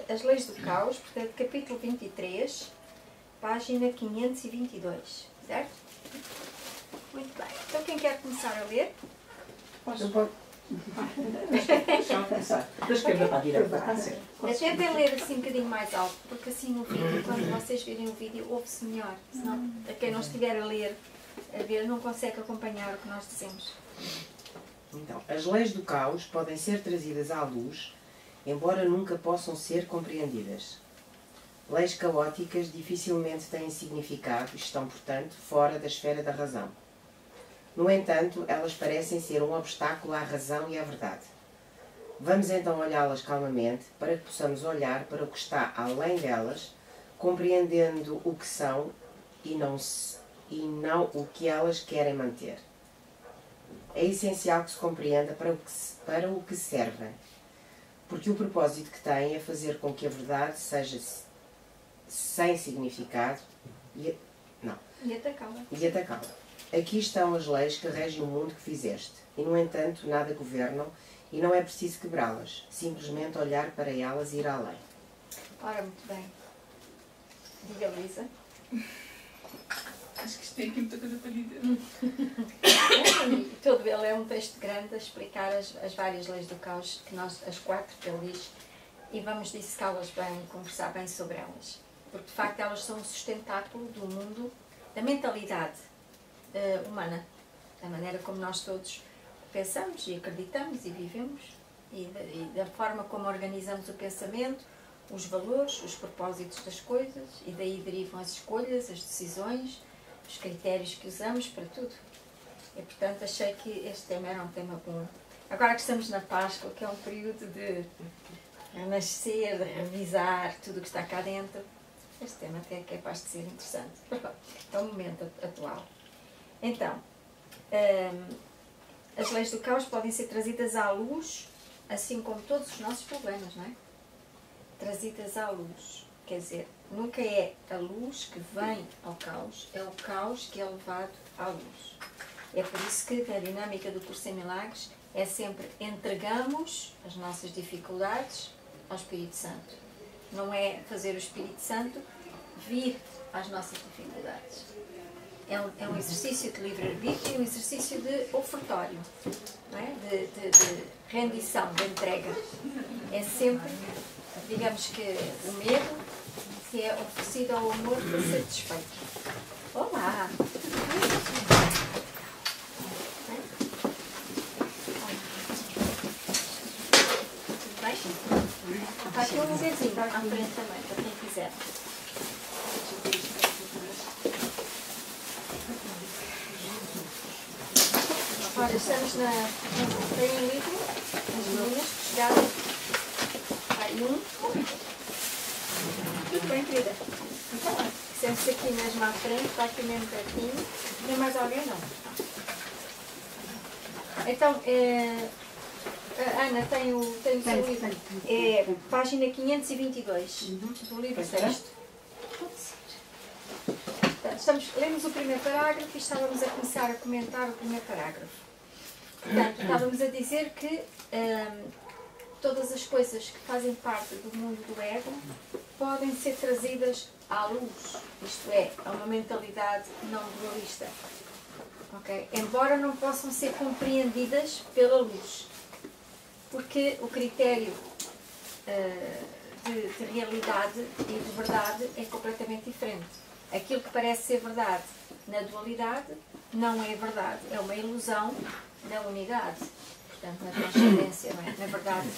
as leis do caos, portanto, capítulo 23, página 522, certo? Muito bem. Então, quem quer começar a ler? Posso? Deixa eu começar. Deixa eu para a direita. Tentem ler assim um bocadinho mais alto, porque assim no vídeo, quando vocês virem o vídeo, ouve-se melhor. Senão, a quem não estiver a ver, não consegue acompanhar o que nós dizemos. Então, as leis do caos podem ser trazidas à luz, embora nunca possam ser compreendidas. Leis caóticas dificilmente têm significado e estão, portanto, fora da esfera da razão. No entanto, elas parecem ser um obstáculo à razão e à verdade. Vamos então olhá-las calmamente, para que possamos olhar para o que está além delas, compreendendo o que são e não o que elas querem manter. É essencial que se compreenda para o que servem, porque o propósito que têm é fazer com que a verdade seja sem significado e atacá-la. Aqui estão as leis que regem o mundo que fizeste, e no entanto nada governam, e não é preciso quebrá-las, simplesmente olhar para elas e ir além. Ora, muito bem. Diga, Luísa. Acho que isto tem aqui muita coisa para dizer. Todo ele é um texto grande a explicar as várias leis do caos, que nós, as 4 que ele diz, e vamos dissecá-las bem, conversar bem sobre elas. Porque, de facto, elas são o sustentáculo do mundo, da mentalidade humana, da maneira como nós todos pensamos e acreditamos e vivemos, e da forma como organizamos o pensamento, os valores, os propósitos das coisas, e daí derivam as escolhas, as decisões, os critérios que usamos para tudo. E, portanto, achei que este tema era um tema bom. Agora que estamos na Páscoa, que é um período de renascer, de revisar tudo o que está cá dentro, este tema até é capaz de ser interessante. É o momento atual. Então, as leis do caos podem ser trazidas à luz, assim como todos os nossos problemas, não é? Trazidas à luz. Quer dizer, nunca é a luz que vem ao caos, é o caos que é levado à luz. É por isso que a dinâmica do curso em milagres é sempre entregamos as nossas dificuldades ao Espírito Santo. Não é fazer o Espírito Santo vir às nossas dificuldades. É um exercício de livre-arbítrio e um exercício de ofertório, não é? de rendição, de entrega. É sempre, digamos que, o medo que é oferecido ao amor para ser desfeito. Olá! Tudo bem? Está aqui um lugarzinho à frente também, para quem quiser. Ora, estamos tem um livro, as meninas que chegaram. Aí Tudo bem, querida? Sente-se aqui mesmo à frente, está aqui mesmo pertinho. Tem mais alguém? Não. Então, Ana, tem o seu livro. É página 522 do livro texto. Lemos o primeiro parágrafo e estávamos a começar a comentar o primeiro parágrafo. Portanto, estávamos a dizer que todas as coisas que fazem parte do mundo do ego podem ser trazidas à luz, isto é, a uma mentalidade não dualista. Okay? Embora não possam ser compreendidas pela luz, porque o critério de realidade e de verdade é completamente diferente. Aquilo que parece ser verdade na dualidade não é verdade, é uma ilusão na unidade, portanto na transcendência, não é? Na verdade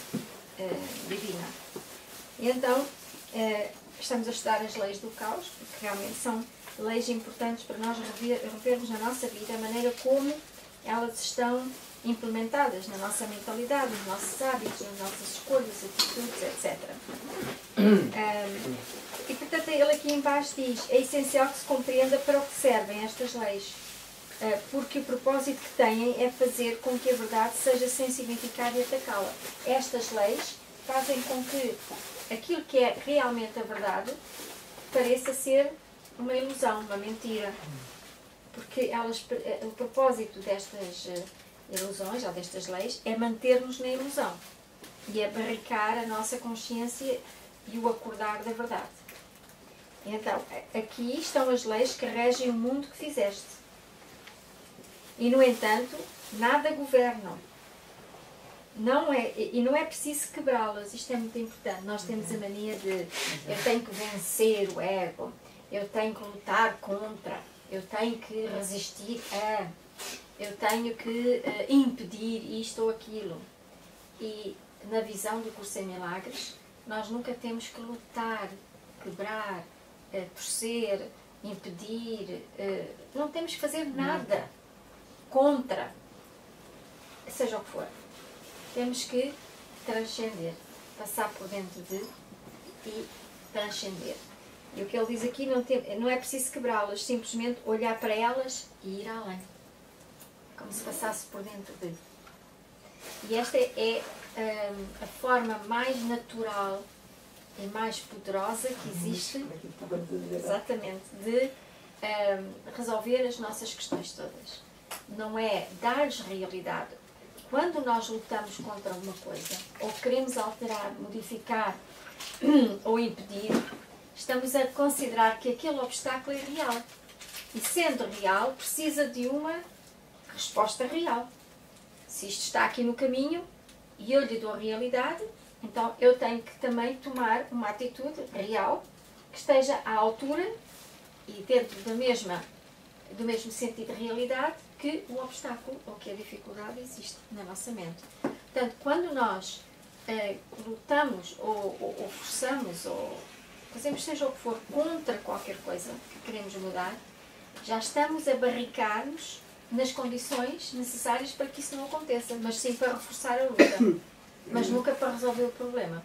divina. E então estamos a estudar as leis do caos, porque realmente são leis importantes para nós revermos na nossa vida a maneira como elas estão implementadas na nossa mentalidade, nos nossos hábitos, nas nossas escolhas, atitudes, etc. E portanto ele aqui em baixo diz: é essencial que se compreenda para o que servem estas leis, porque o propósito que têm é fazer com que a verdade seja sem significado e atacá-la. Estas leis fazem com que aquilo que é realmente a verdade pareça ser uma ilusão, uma mentira, porque o propósito destas ilusões ou destas leis é manter-nos na ilusão e é barricar a nossa consciência e o acordar da verdade. Então, aqui estão as leis que regem o mundo que fizeste. E, no entanto, nada governam. E não é preciso quebrá-las. Isto é muito importante. Nós temos a mania de eu tenho que vencer o ego, eu tenho que lutar contra, eu tenho que resistir a, eu tenho que impedir isto ou aquilo. E na visão do Curso em Milagres, nós nunca temos que lutar, quebrar, torcer, impedir, não temos que fazer nada contra, seja o que for. Temos que transcender, passar por dentro de e transcender. E o que ele diz aqui, não é preciso quebrá-las, simplesmente olhar para elas e ir além. Como se passasse por dentro de. E esta é a forma mais natural e mais poderosa que existe, exatamente, de resolver as nossas questões todas. Não é dar-lhes realidade. Quando nós lutamos contra alguma coisa, ou queremos alterar, modificar ou impedir, estamos a considerar que aquele obstáculo é real. E sendo real, precisa de uma resposta real. Se isto está aqui no caminho e eu lhe dou a realidade, então eu tenho que também tomar uma atitude real que esteja à altura e dentro do mesmo sentido de realidade que o obstáculo ou que a dificuldade existe na nossa mente. Portanto, quando nós lutamos ou forçamos ou fazemos seja o que for contra qualquer coisa que queremos mudar, já estamos a barricar-nos nas condições necessárias para que isso não aconteça, mas sim para reforçar a luta, mas nunca para resolver o problema.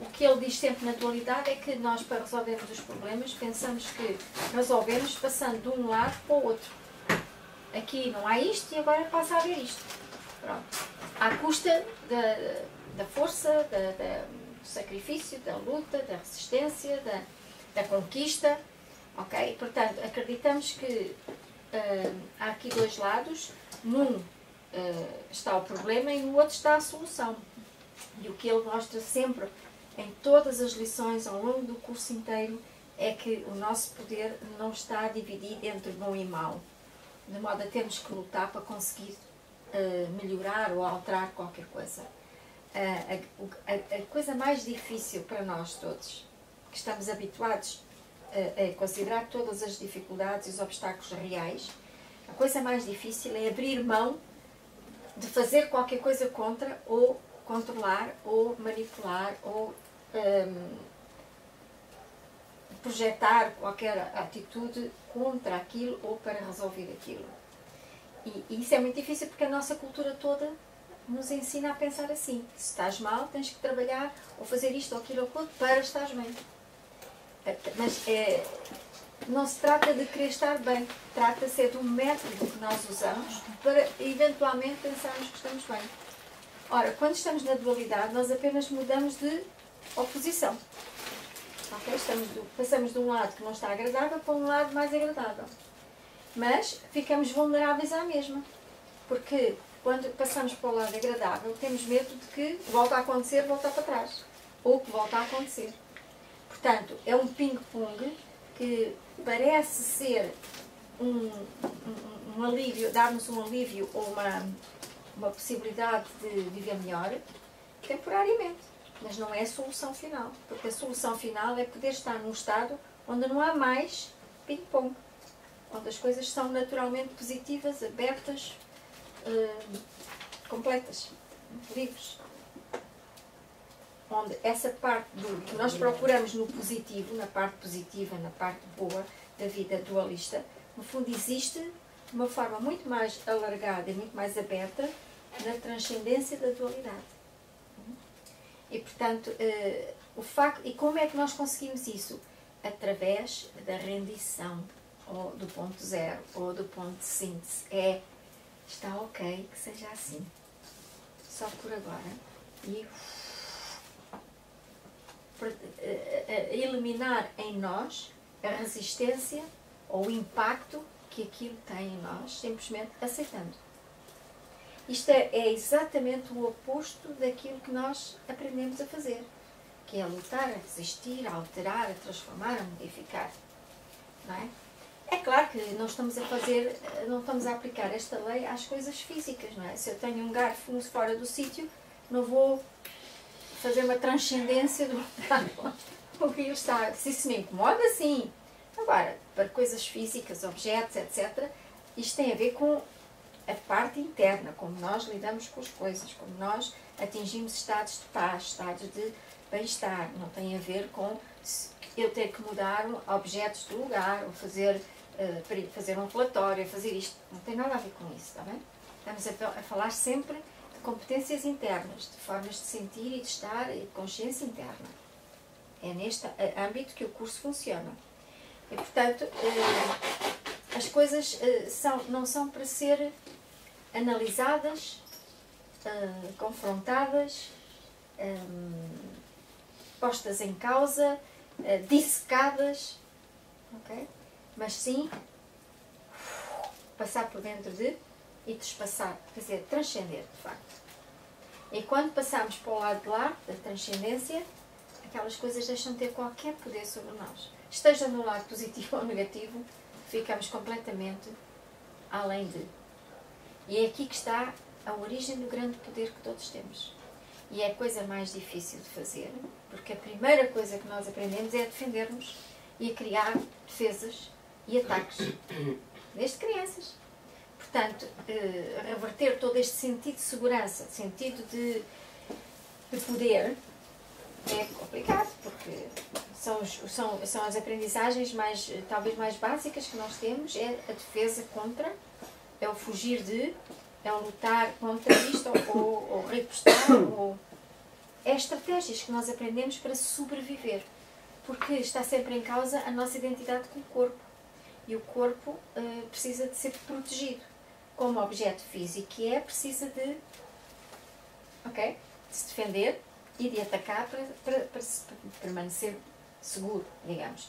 O que ele diz sempre na atualidade é que nós, para resolvermos os problemas, pensamos que resolvemos passando de um lado para o outro. Aqui não há isto e agora passa a haver isto. Pronto. À custa da força, do sacrifício, da luta, da resistência, da conquista. Ok? Portanto, acreditamos que há aqui dois lados. Num está o problema e no outro está a solução. E o que ele mostra sempre em todas as lições ao longo do curso inteiro é que o nosso poder não está dividido entre bom e mau, de modo a termos que lutar para conseguir melhorar ou alterar qualquer coisa. A coisa mais difícil para nós todos, que estamos habituados a considerar todas as dificuldades e os obstáculos reais, a coisa mais difícil é abrir mão de fazer qualquer coisa contra, ou controlar, ou manipular, ou projetar qualquer atitude contra aquilo ou para resolver aquilo. E isso é muito difícil porque a nossa cultura toda nos ensina a pensar assim. Se estás mal, tens que trabalhar ou fazer isto ou aquilo ou aquilo para estares bem. Mas não se trata de querer estar bem, trata-se de um método que nós usamos para eventualmente pensarmos que estamos bem. Ora, quando estamos na dualidade, nós apenas mudamos de oposição. Okay? Passamos de um lado que não está agradável para um lado mais agradável. Mas ficamos vulneráveis à mesma. Porque quando passamos para o lado agradável, temos medo de que volte a acontecer, voltar para trás. Ou que volte a acontecer. Portanto, é um ping-pong que parece ser um alívio, dar-nos um alívio ou uma possibilidade de viver melhor, temporariamente. Mas não é a solução final. Porque a solução final é poder estar num estado onde não há mais ping-pong. Onde as coisas são naturalmente positivas, abertas, completas, livres. Onde essa parte que nós procuramos no positivo, na parte positiva, na parte boa da vida dualista, no fundo existe de uma forma muito mais alargada e muito mais aberta na transcendência da dualidade. E, portanto, e como é que nós conseguimos isso? Através da rendição, ou do ponto zero, ou do ponto de síntese. Está ok que seja assim. Só por agora. E eliminar em nós a resistência ou o impacto que aquilo tem em nós, simplesmente aceitando. Isto é exatamente o oposto daquilo que nós aprendemos a fazer. que é a lutar, a resistir, a alterar, a transformar, a modificar. Não é? É claro que não estamos a aplicar esta lei às coisas físicas, não é? Se eu tenho um garfo fora do sítio, não vou fazer uma transcendência do o rio está. Se isso me incomoda, sim. Agora, para coisas físicas, objetos, etc., isto tem a ver com a parte interna, como nós lidamos com as coisas, como nós atingimos estados de paz, estados de bem-estar. Não tem a ver com eu ter que mudar objetos do lugar, ou fazer um relatório, fazer isto. Não tem nada a ver com isso, está bem? Estamos a falar sempre de competências internas, de formas de sentir e de estar e de consciência interna. É neste âmbito que o curso funciona. E, portanto, as coisas não são para ser analisadas, confrontadas, postas em causa, dissecadas, okay? Mas sim passar por dentro e despassar, quer dizer, transcender, de facto. E quando passamos para o lado de lá, da transcendência, aquelas coisas deixam de ter qualquer poder sobre nós. Esteja no lado positivo ou negativo, ficamos completamente além de. E é aqui que está a origem do grande poder que todos temos. E é a coisa mais difícil de fazer, porque a primeira coisa que nós aprendemos é a defender-nos e a criar defesas e ataques, desde crianças. Portanto, reverter todo este sentido de segurança, sentido de poder, é complicado, porque são as aprendizagens talvez mais básicas que nós temos, é a defesa contra, é o fugir de, é o lutar contra isto, ou repostar, é estratégias que nós aprendemos para sobreviver, porque está sempre em causa a nossa identidade com o corpo, e o corpo precisa de ser protegido, como objeto físico que precisa de se defender e de atacar para permanecer seguro, digamos.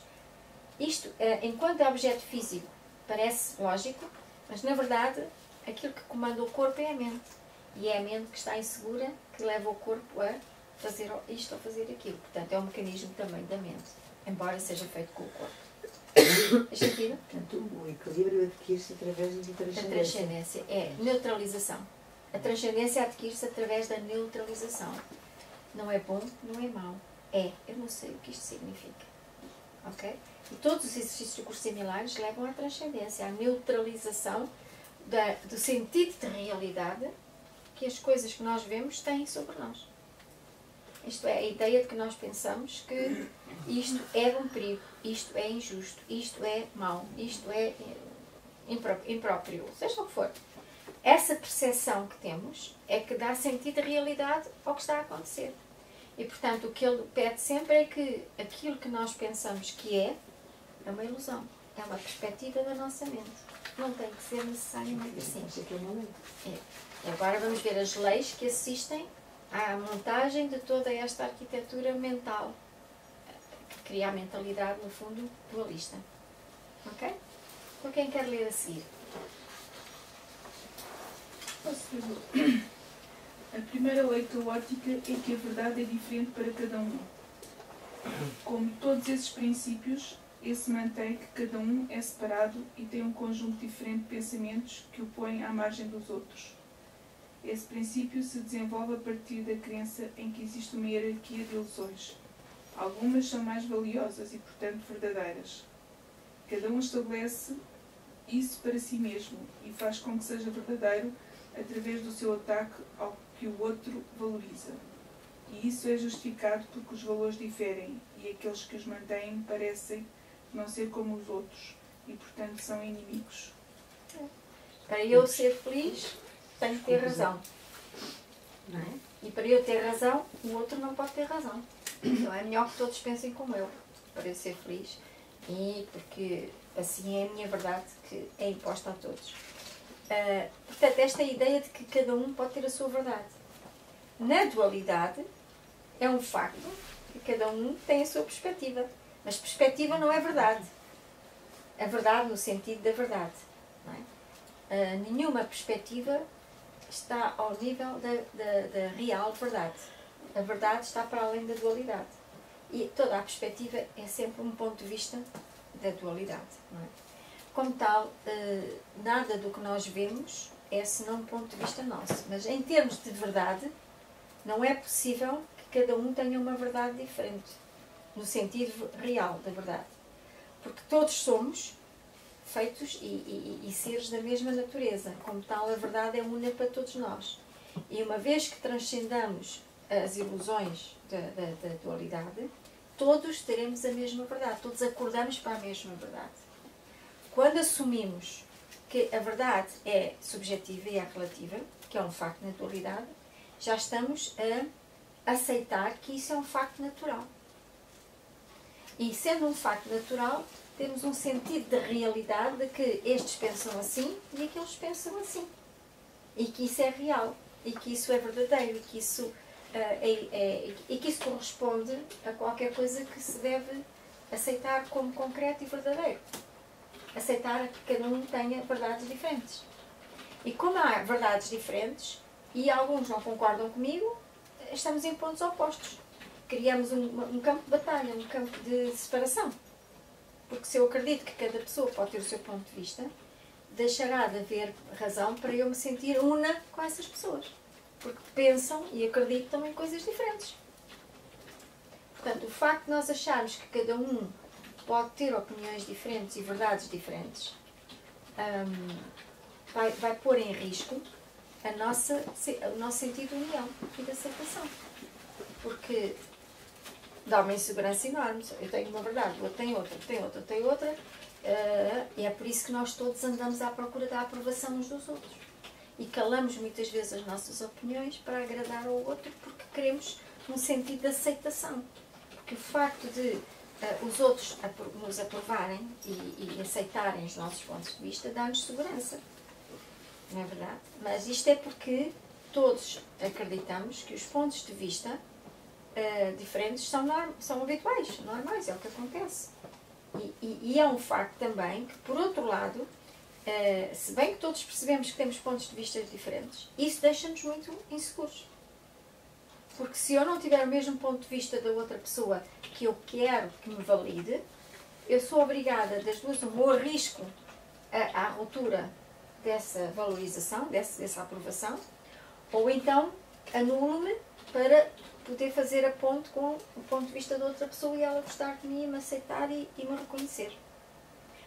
Isto, enquanto é objeto físico, parece lógico, mas na verdade aquilo que comanda o corpo é a mente. E é a mente que está insegura que leva o corpo a fazer isto ou fazer aquilo. Portanto, é um mecanismo também da mente, embora seja feito com o corpo. Faz sentido? Portanto, o equilíbrio adquire-se através da transcendência. A transcendência é neutralização. A transcendência adquire-se através da neutralização. Não é bom, não é mau. Eu não sei o que isto significa. Ok? E todos os exercícios de curso similares levam à transcendência, à neutralização do sentido de realidade que as coisas que nós vemos têm sobre nós. Isto é, a ideia de que nós pensamos que isto é um perigo, isto é injusto, isto é mau, isto é impróprio, seja o que for. Essa percepção que temos é que dá sentido à realidade ao que está a acontecer. E, portanto, o que ele pede sempre é que aquilo que nós pensamos que é uma ilusão, é uma perspectiva da nossa mente. Não tem que ser necessariamente assim. Agora vamos ver as leis que assistem à montagem de toda esta arquitetura mental, que cria a mentalidade, no fundo, dualista. Ok? Então, quem quer ler a seguir? A primeira lei caótica é que a verdade é diferente para cada um. Como todos esses princípios, esse mantém que cada um é separado e tem um conjunto diferente de pensamentos que o põem à margem dos outros. Esse princípio se desenvolve a partir da crença em que existe uma hierarquia de ilusões. Algumas são mais valiosas e, portanto, verdadeiras. Cada um estabelece isso para si mesmo e faz com que seja verdadeiro através do seu ataque ao que o outro valoriza. E isso é justificado porque os valores diferem e aqueles que os mantêm parecem não ser como os outros e, portanto, são inimigos. Para eu ser feliz, tenho que ter razão. Não é? E para eu ter razão, o outro não pode ter razão. Então é melhor que todos pensem como eu, para eu ser feliz. E porque assim é a minha verdade que é imposta a todos. Portanto, esta ideia de que cada um pode ter a sua verdade. Na dualidade, é um facto que cada um tem a sua perspectiva. Mas perspectiva não é verdade. A verdade no sentido da verdade. Não é? Nenhuma perspectiva está ao nível da real verdade. A verdade está para além da dualidade. E toda a perspectiva é sempre um ponto de vista da dualidade. Não é? Como tal, nada do que nós vemos é senão um ponto de vista nosso. Mas em termos de verdade, não é possível que cada um tenha uma verdade diferente, no sentido real da verdade. Porque todos somos feitos e seres da mesma natureza. Como tal, a verdade é única para todos nós. E uma vez que transcendamos as ilusões da dualidade, todos teremos a mesma verdade. Todos acordamos para a mesma verdade. Quando assumimos que a verdade é subjetiva e é relativa, que é um facto na dualidade, já estamos a aceitar que isso é um facto natural. E sendo um facto natural, temos um sentido de realidade de que estes pensam assim e aqueles pensam assim. E que isso é real, e que isso é verdadeiro, e que isso, e que isso corresponde a qualquer coisa que se deve aceitar como concreto e verdadeiro. Aceitar que cada um tenha verdades diferentes. E como há verdades diferentes, e alguns não concordam comigo, estamos em pontos opostos. Criamos um campo de batalha, um campo de separação. Porque se eu acredito que cada pessoa pode ter o seu ponto de vista, deixará de haver razão para eu me sentir una com essas pessoas. Porque pensam e acreditam em coisas diferentes. Portanto, o facto de nós acharmos que cada um pode ter opiniões diferentes e verdades diferentes, vai pôr em risco o nosso sentido de união e de aceitação. Porque dá uma insegurança enorme. Eu tenho uma verdade, o outro tem outra, tem outra, tem outra. E é por isso que nós todos andamos à procura da aprovação uns dos outros. E calamos muitas vezes as nossas opiniões para agradar ao outro porque queremos um sentido de aceitação. Porque o facto de os outros nos aprovarem e aceitarem os nossos pontos de vista dá-nos segurança. Não é verdade? Mas isto é porque todos acreditamos que os pontos de vista diferentes são habituais, normais, é o que acontece. E é um facto também que, por outro lado, se bem que todos percebemos que temos pontos de vista diferentes, isso deixa-nos muito inseguros. Porque se eu não tiver o mesmo ponto de vista da outra pessoa que eu quero que me valide, eu sou obrigada, das duas, ou arrisco à ruptura dessa valorização, dessa aprovação, ou então anulo-me para poder fazer a ponte com o ponto de vista da outra pessoa e ela gostar de mim, me aceitar e me reconhecer.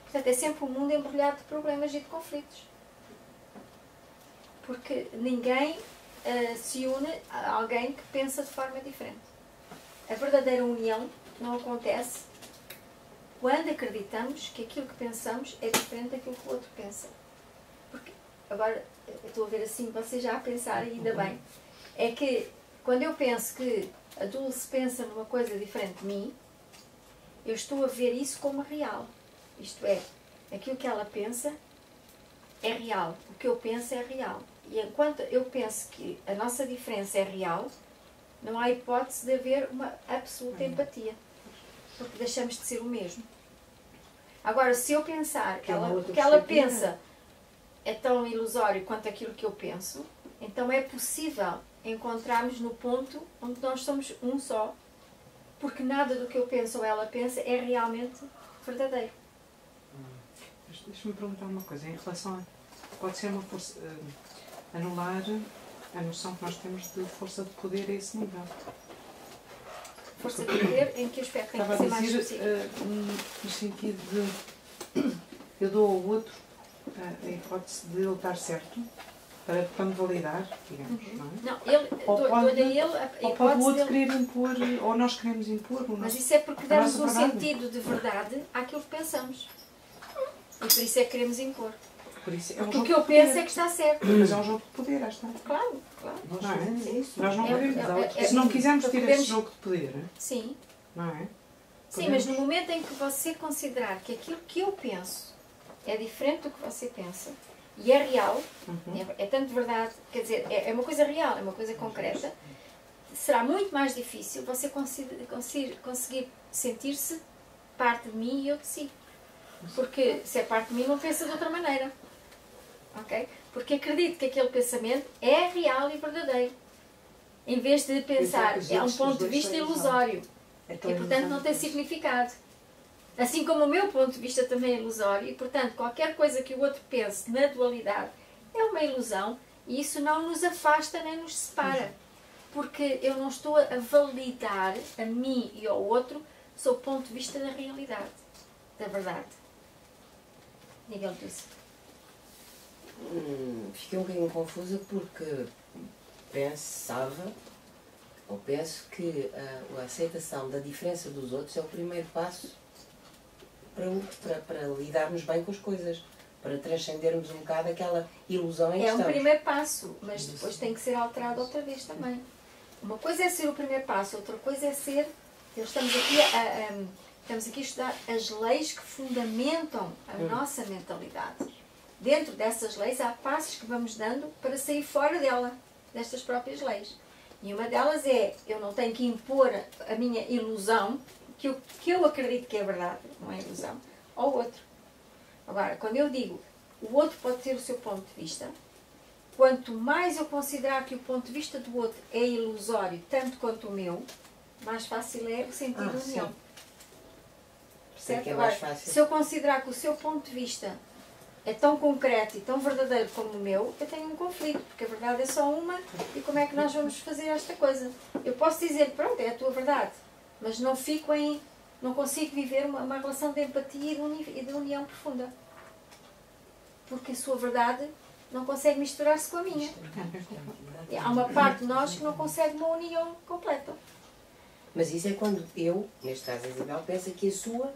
Portanto, é sempre um mundo embrulhado de problemas e de conflitos. Porque ninguém se une a alguém que pensa de forma diferente. A verdadeira união não acontece quando acreditamos que aquilo que pensamos é diferente daquilo que o outro pensa. Porque, agora, eu estou a ver assim, vocês já a pensar, ainda bem, é que quando eu penso que a Dulce pensa numa coisa diferente de mim, eu estou a ver isso como real. Isto é, aquilo que ela pensa é real, o que eu penso é real. E enquanto eu penso que a nossa diferença é real, não há hipótese de haver uma absoluta empatia, porque deixamos de ser o mesmo. Agora, se eu pensar que ela pensa é tão ilusório quanto aquilo que eu penso, então é possível encontrarmos no ponto onde nós somos um só, porque nada do que eu penso ou ela pensa é realmente verdadeiro. Deixa-me perguntar uma coisa, em relação a... Pode ser uma força... anular a noção que nós temos de força de poder a esse nível. Força de poder, em que aspecto tem que ser mais específico? No sentido de... eu dou ao outro a hipótese de ele estar certo, para me validar, digamos, não é? Não, dou-lhe a ele a hipótese ou pode o outro querer impor, ou nós queremos impor o nosso... Mas isso é porque damos um sentido de verdade àquilo que pensamos. E por isso é que queremos impor. Por isso é porque o que eu penso é que está certo. Mas é um jogo de poder, está. Claro, claro. Não é? Isso. Nós não queremos. Se não quisermos ter esse jogo de poder, sim. Não é? Sim, mas no momento em que você considerar que aquilo que eu penso é diferente do que você pensa, e é real, é tanto verdade, quer dizer, é uma coisa real, é uma coisa concreta, será muito mais difícil você conseguir sentir-se parte de mim e eu de si. Porque se é parte de mim, não pensa de outra maneira. Ok? Porque acredito que aquele pensamento é real e verdadeiro. Em vez de pensar, é um ponto de vista ilusório. É E tão portanto não ilusão. tem significado. Assim como o meu ponto de vista também é ilusório, e portanto qualquer coisa que o outro pense na dualidade é uma ilusão, e isso não nos afasta nem nos separa. Porque eu não estou a validar a mim e ao outro sob o ponto de vista da realidade, da verdade. Miguel disse. Fiquei um bocadinho confusa porque pensava, ou penso que a aceitação da diferença dos outros é o primeiro passo para lidarmos bem com as coisas, para transcendermos um bocado aquela ilusão em que É um estamos. primeiro passo, mas depois tem que ser alterado outra vez também. Uma coisa é ser o primeiro passo, outra coisa é ser... Estamos aqui a estudar as leis que fundamentam a nossa mentalidade. Dentro dessas leis há passos que vamos dando para sair fora dela, destas próprias leis. E uma delas é, eu não tenho que impor a minha ilusão, que eu acredito que é verdade, não é ilusão, ao outro. Agora, quando eu digo, o outro pode ter o seu ponto de vista, quanto mais eu considerar que o ponto de vista do outro é ilusório, tanto quanto o meu, mais fácil é o sentido de união. Sim. Percebe? Que é Agora, mais fácil. se eu considerar que o seu ponto de vista é tão concreto e tão verdadeiro como o meu, eu tenho um conflito, porque a verdade é só uma, e como é que nós vamos fazer esta coisa? Eu posso dizer, pronto, é a tua verdade, mas não consigo viver uma relação de empatia e de união profunda. Porque a sua verdade não consegue misturar-se com a minha. Há uma parte de nós que não consegue uma união completa. Mas isso é quando eu, neste caso a Isabel, pensa que a sua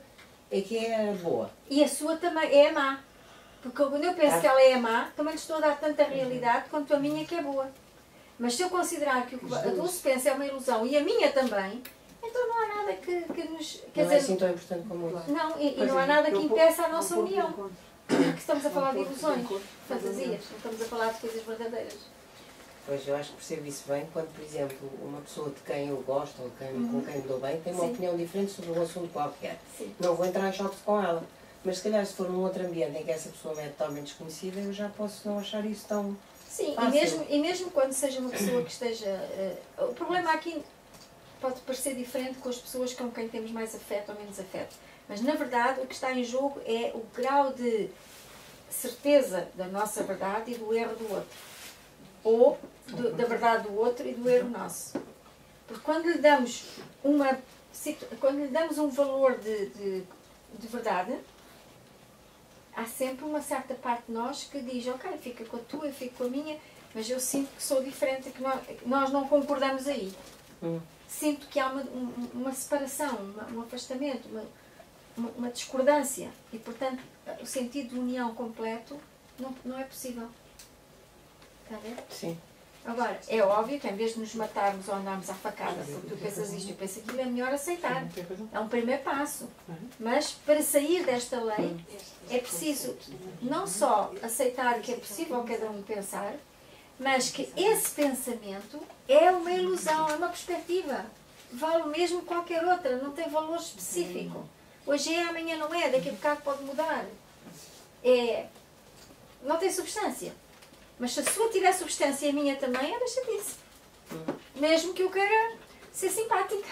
é que é a boa. E a sua também é a má. Porque quando eu penso que ela é a má, também lhe estou a dar tanta realidade quanto a minha que é boa. Mas se eu considerar que a Dulce pensa é uma ilusão e a minha também, então não há nada que nos... Não é assim tão importante como o Não, e não há nada que impeça a nossa união. Porque estamos a falar de ilusões, fantasias, não estamos a falar de coisas verdadeiras. Pois, eu acho que percebo isso bem quando, por exemplo, uma pessoa de quem eu gosto ou com quem me dou bem tem uma Sim. opinião diferente sobre um assunto qualquer. Sim. Não vou entrar em choque com ela. Mas se calhar se for num outro ambiente em que essa pessoa me é totalmente desconhecida, eu já posso não achar isso tão Sim, fácil. e mesmo quando seja uma pessoa que esteja... o problema aqui pode parecer diferente com as pessoas com quem temos mais afeto ou menos afeto. Mas, na verdade, o que está em jogo é o grau de certeza da nossa verdade e do erro do outro. Ou da verdade do outro e do erro nosso. Porque quando lhe damos um valor de verdade, há sempre uma certa parte de nós que diz, ok, fica com a tua, eu fico com a minha, mas eu sinto que sou diferente, que nós não concordamos aí. Sinto que há uma separação, um afastamento, uma discordância. E, portanto, o sentido de união completo não é possível. Está a ver? Sim. Agora, é óbvio que em vez de nos matarmos ou andarmos à facada, porque tu pensas isto e eu penso aquilo, é melhor aceitar. É um primeiro passo. Mas, para sair desta lei, é preciso não só aceitar que é possível cada um pensar, mas que esse pensamento é uma ilusão, é uma perspectiva. Vale o mesmo que qualquer outra, não tem valor específico. Hoje é, amanhã não é, daqui a bocado pode mudar. Não tem substância. Mas se a sua tiver substância e a minha também, é deixa-te. Mesmo que eu queira ser simpática.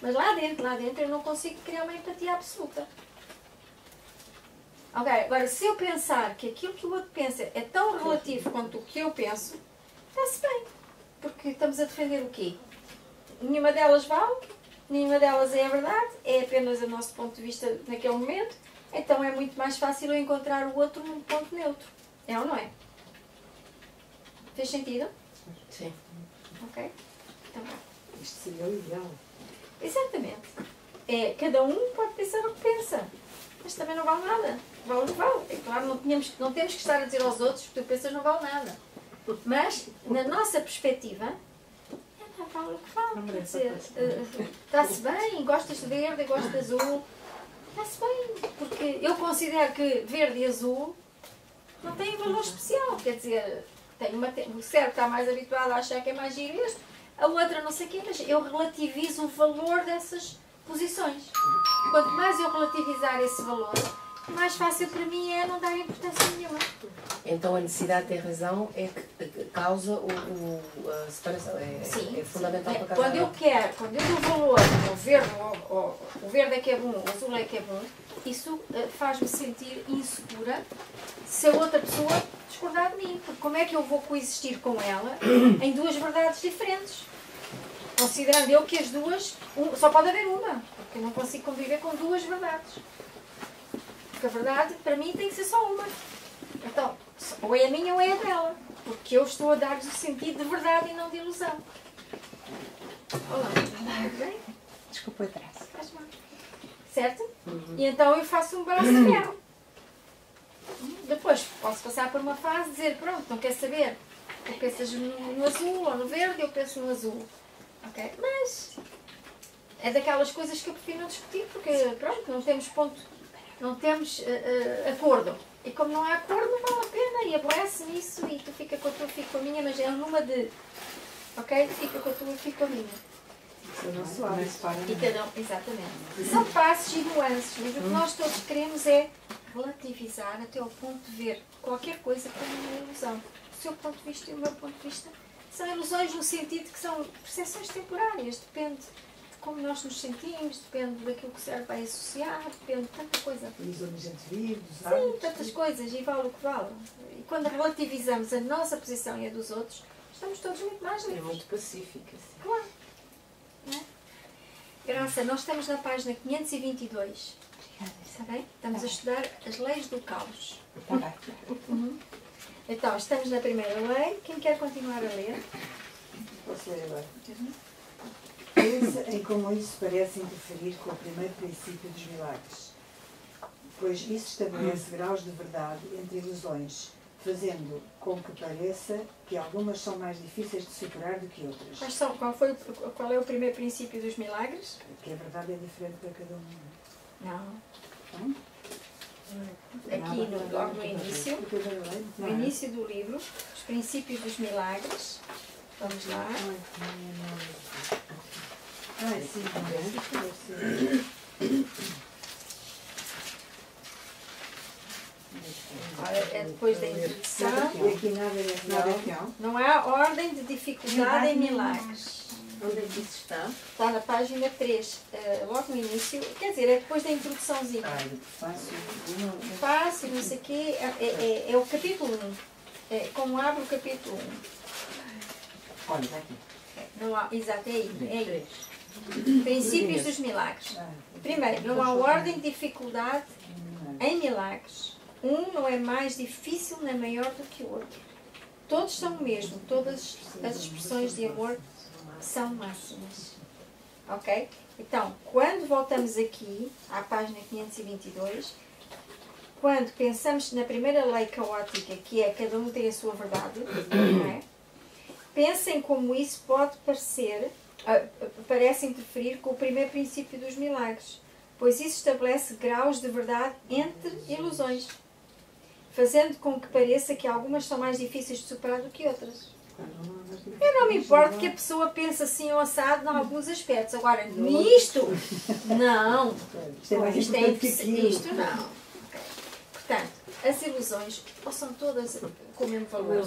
Mas lá dentro eu não consigo criar uma empatia absoluta. Ok, agora se eu pensar que aquilo que o outro pensa é tão relativo quanto o que eu penso, está-se bem. Porque estamos a defender o quê? Nenhuma delas vale, nenhuma delas é a verdade, é apenas o nosso ponto de vista naquele momento, então é muito mais fácil eu encontrar o outro num ponto neutro. É ou não é? Fez sentido? Sim. Ok? Então vá. Isto seria o ideal. Exatamente. Cada um pode pensar o que pensa, mas também não vale nada. Vale o que vale. É claro, não temos que estar a dizer aos outros que tu pensas não vale nada. Mas, na nossa perspectiva, vale o que vale. Quer dizer, está-se bem, gostas de verde, gostas de azul. Está-se bem, porque eu considero que verde e azul não têm valor especial. Quer dizer, o cérebro está mais habituado a achar que é mais giro este, a outra não sei o quê, mas eu relativizo o valor dessas posições. Quanto mais eu relativizar esse valor, mais fácil para mim é não dar importância nenhuma. Então a necessidade de ter razão é que causa a separação. Sim, É fundamental para cada quando eu dou valor ao o verde é que é bom, o azul é que é bom, isso faz-me sentir insegura se a outra pessoa discordar de mim. Porque como é que eu vou coexistir com ela em duas verdades diferentes? Considerando eu que as duas, só pode haver uma, porque eu não consigo conviver com duas verdades. Porque a verdade, para mim, tem que ser só uma. Então, ou é a minha ou é a dela. Porque eu estou a dar-lhes o sentido de verdade e não de ilusão. Olá, tudo bem? Desculpa o atraso. Faz mal. Certo? E então eu faço um braço de ferro. Depois posso passar por uma fase e dizer, pronto, não quer saber. Tu pensas no azul ou no verde, eu penso no azul. Ok? Mas é daquelas coisas que eu prefiro não discutir, porque pronto, não temos ponto, não temos acordo. E como não há acordo, não vale a pena e aborrece-me isso e tu fica com a tua, fico com a minha, mas é numa de... Ok? Fica com a tua, fico com a minha. E cada um, exatamente. São passos e nuances, mas o que nós todos queremos é relativizar até ao ponto de ver qualquer coisa como uma ilusão. O seu ponto de vista e o meu ponto de vista são ilusões no sentido que são percepções temporárias. Depende de como nós nos sentimos, depende daquilo que serve para associar, depende de tanta coisa. Os onde a gente vive, dos hábitos. Sim, tantas coisas, e vale o que vale. E quando relativizamos a nossa posição e a dos outros, estamos todos muito mais livres. É muito pacífica. Sim. Claro. Não é? Graça, nós estamos na página 522. Está bem? Estamos a estudar as leis do caos. Está bem. Então, estamos na primeira lei. Quem quer continuar a ler? Posso ler agora? Pensa em como isso parece interferir com o primeiro princípio dos milagres, pois isso estabelece graus de verdade entre ilusões, fazendo com que pareça que algumas são mais difíceis de superar do que outras. Qual é o primeiro princípio dos milagres? Que a verdade é diferente para cada um. Não. Aqui, logo no início, no início do livro, os princípios dos milagres. Vamos lá. Sim, Ora, é depois da introdução. E aqui nada é real. Não há ordem de dificuldade em milagres. Onde é que isso está? Está na página 3, logo no início. Quer dizer, é depois da introduçãozinha. Fácil, não sei o quê. É o capítulo 1. É como abre o capítulo 1. Olha, está aqui. Não há, exato, é aí. Princípios dos milagres. Primeiro, não há ordem de dificuldade em milagres. Um não é mais difícil nem maior do que o outro. Todos são o mesmo. Todas as expressões de amor são máximas. Ok? Então, quando voltamos aqui, à página 522, quando pensamos na primeira lei caótica, que é cada um tem a sua verdade, não é? Pensem como isso pode parece interferir com o primeiro princípio dos milagres, pois isso estabelece graus de verdade entre ilusões, fazendo com que pareça que algumas são mais difíceis de superar do que outras. Eu não me importo que a pessoa pense assim ou assado em alguns aspectos. Agora, nisto, não. Isto não. Okay. Portanto, as ilusões ou são todas com o mesmo valor.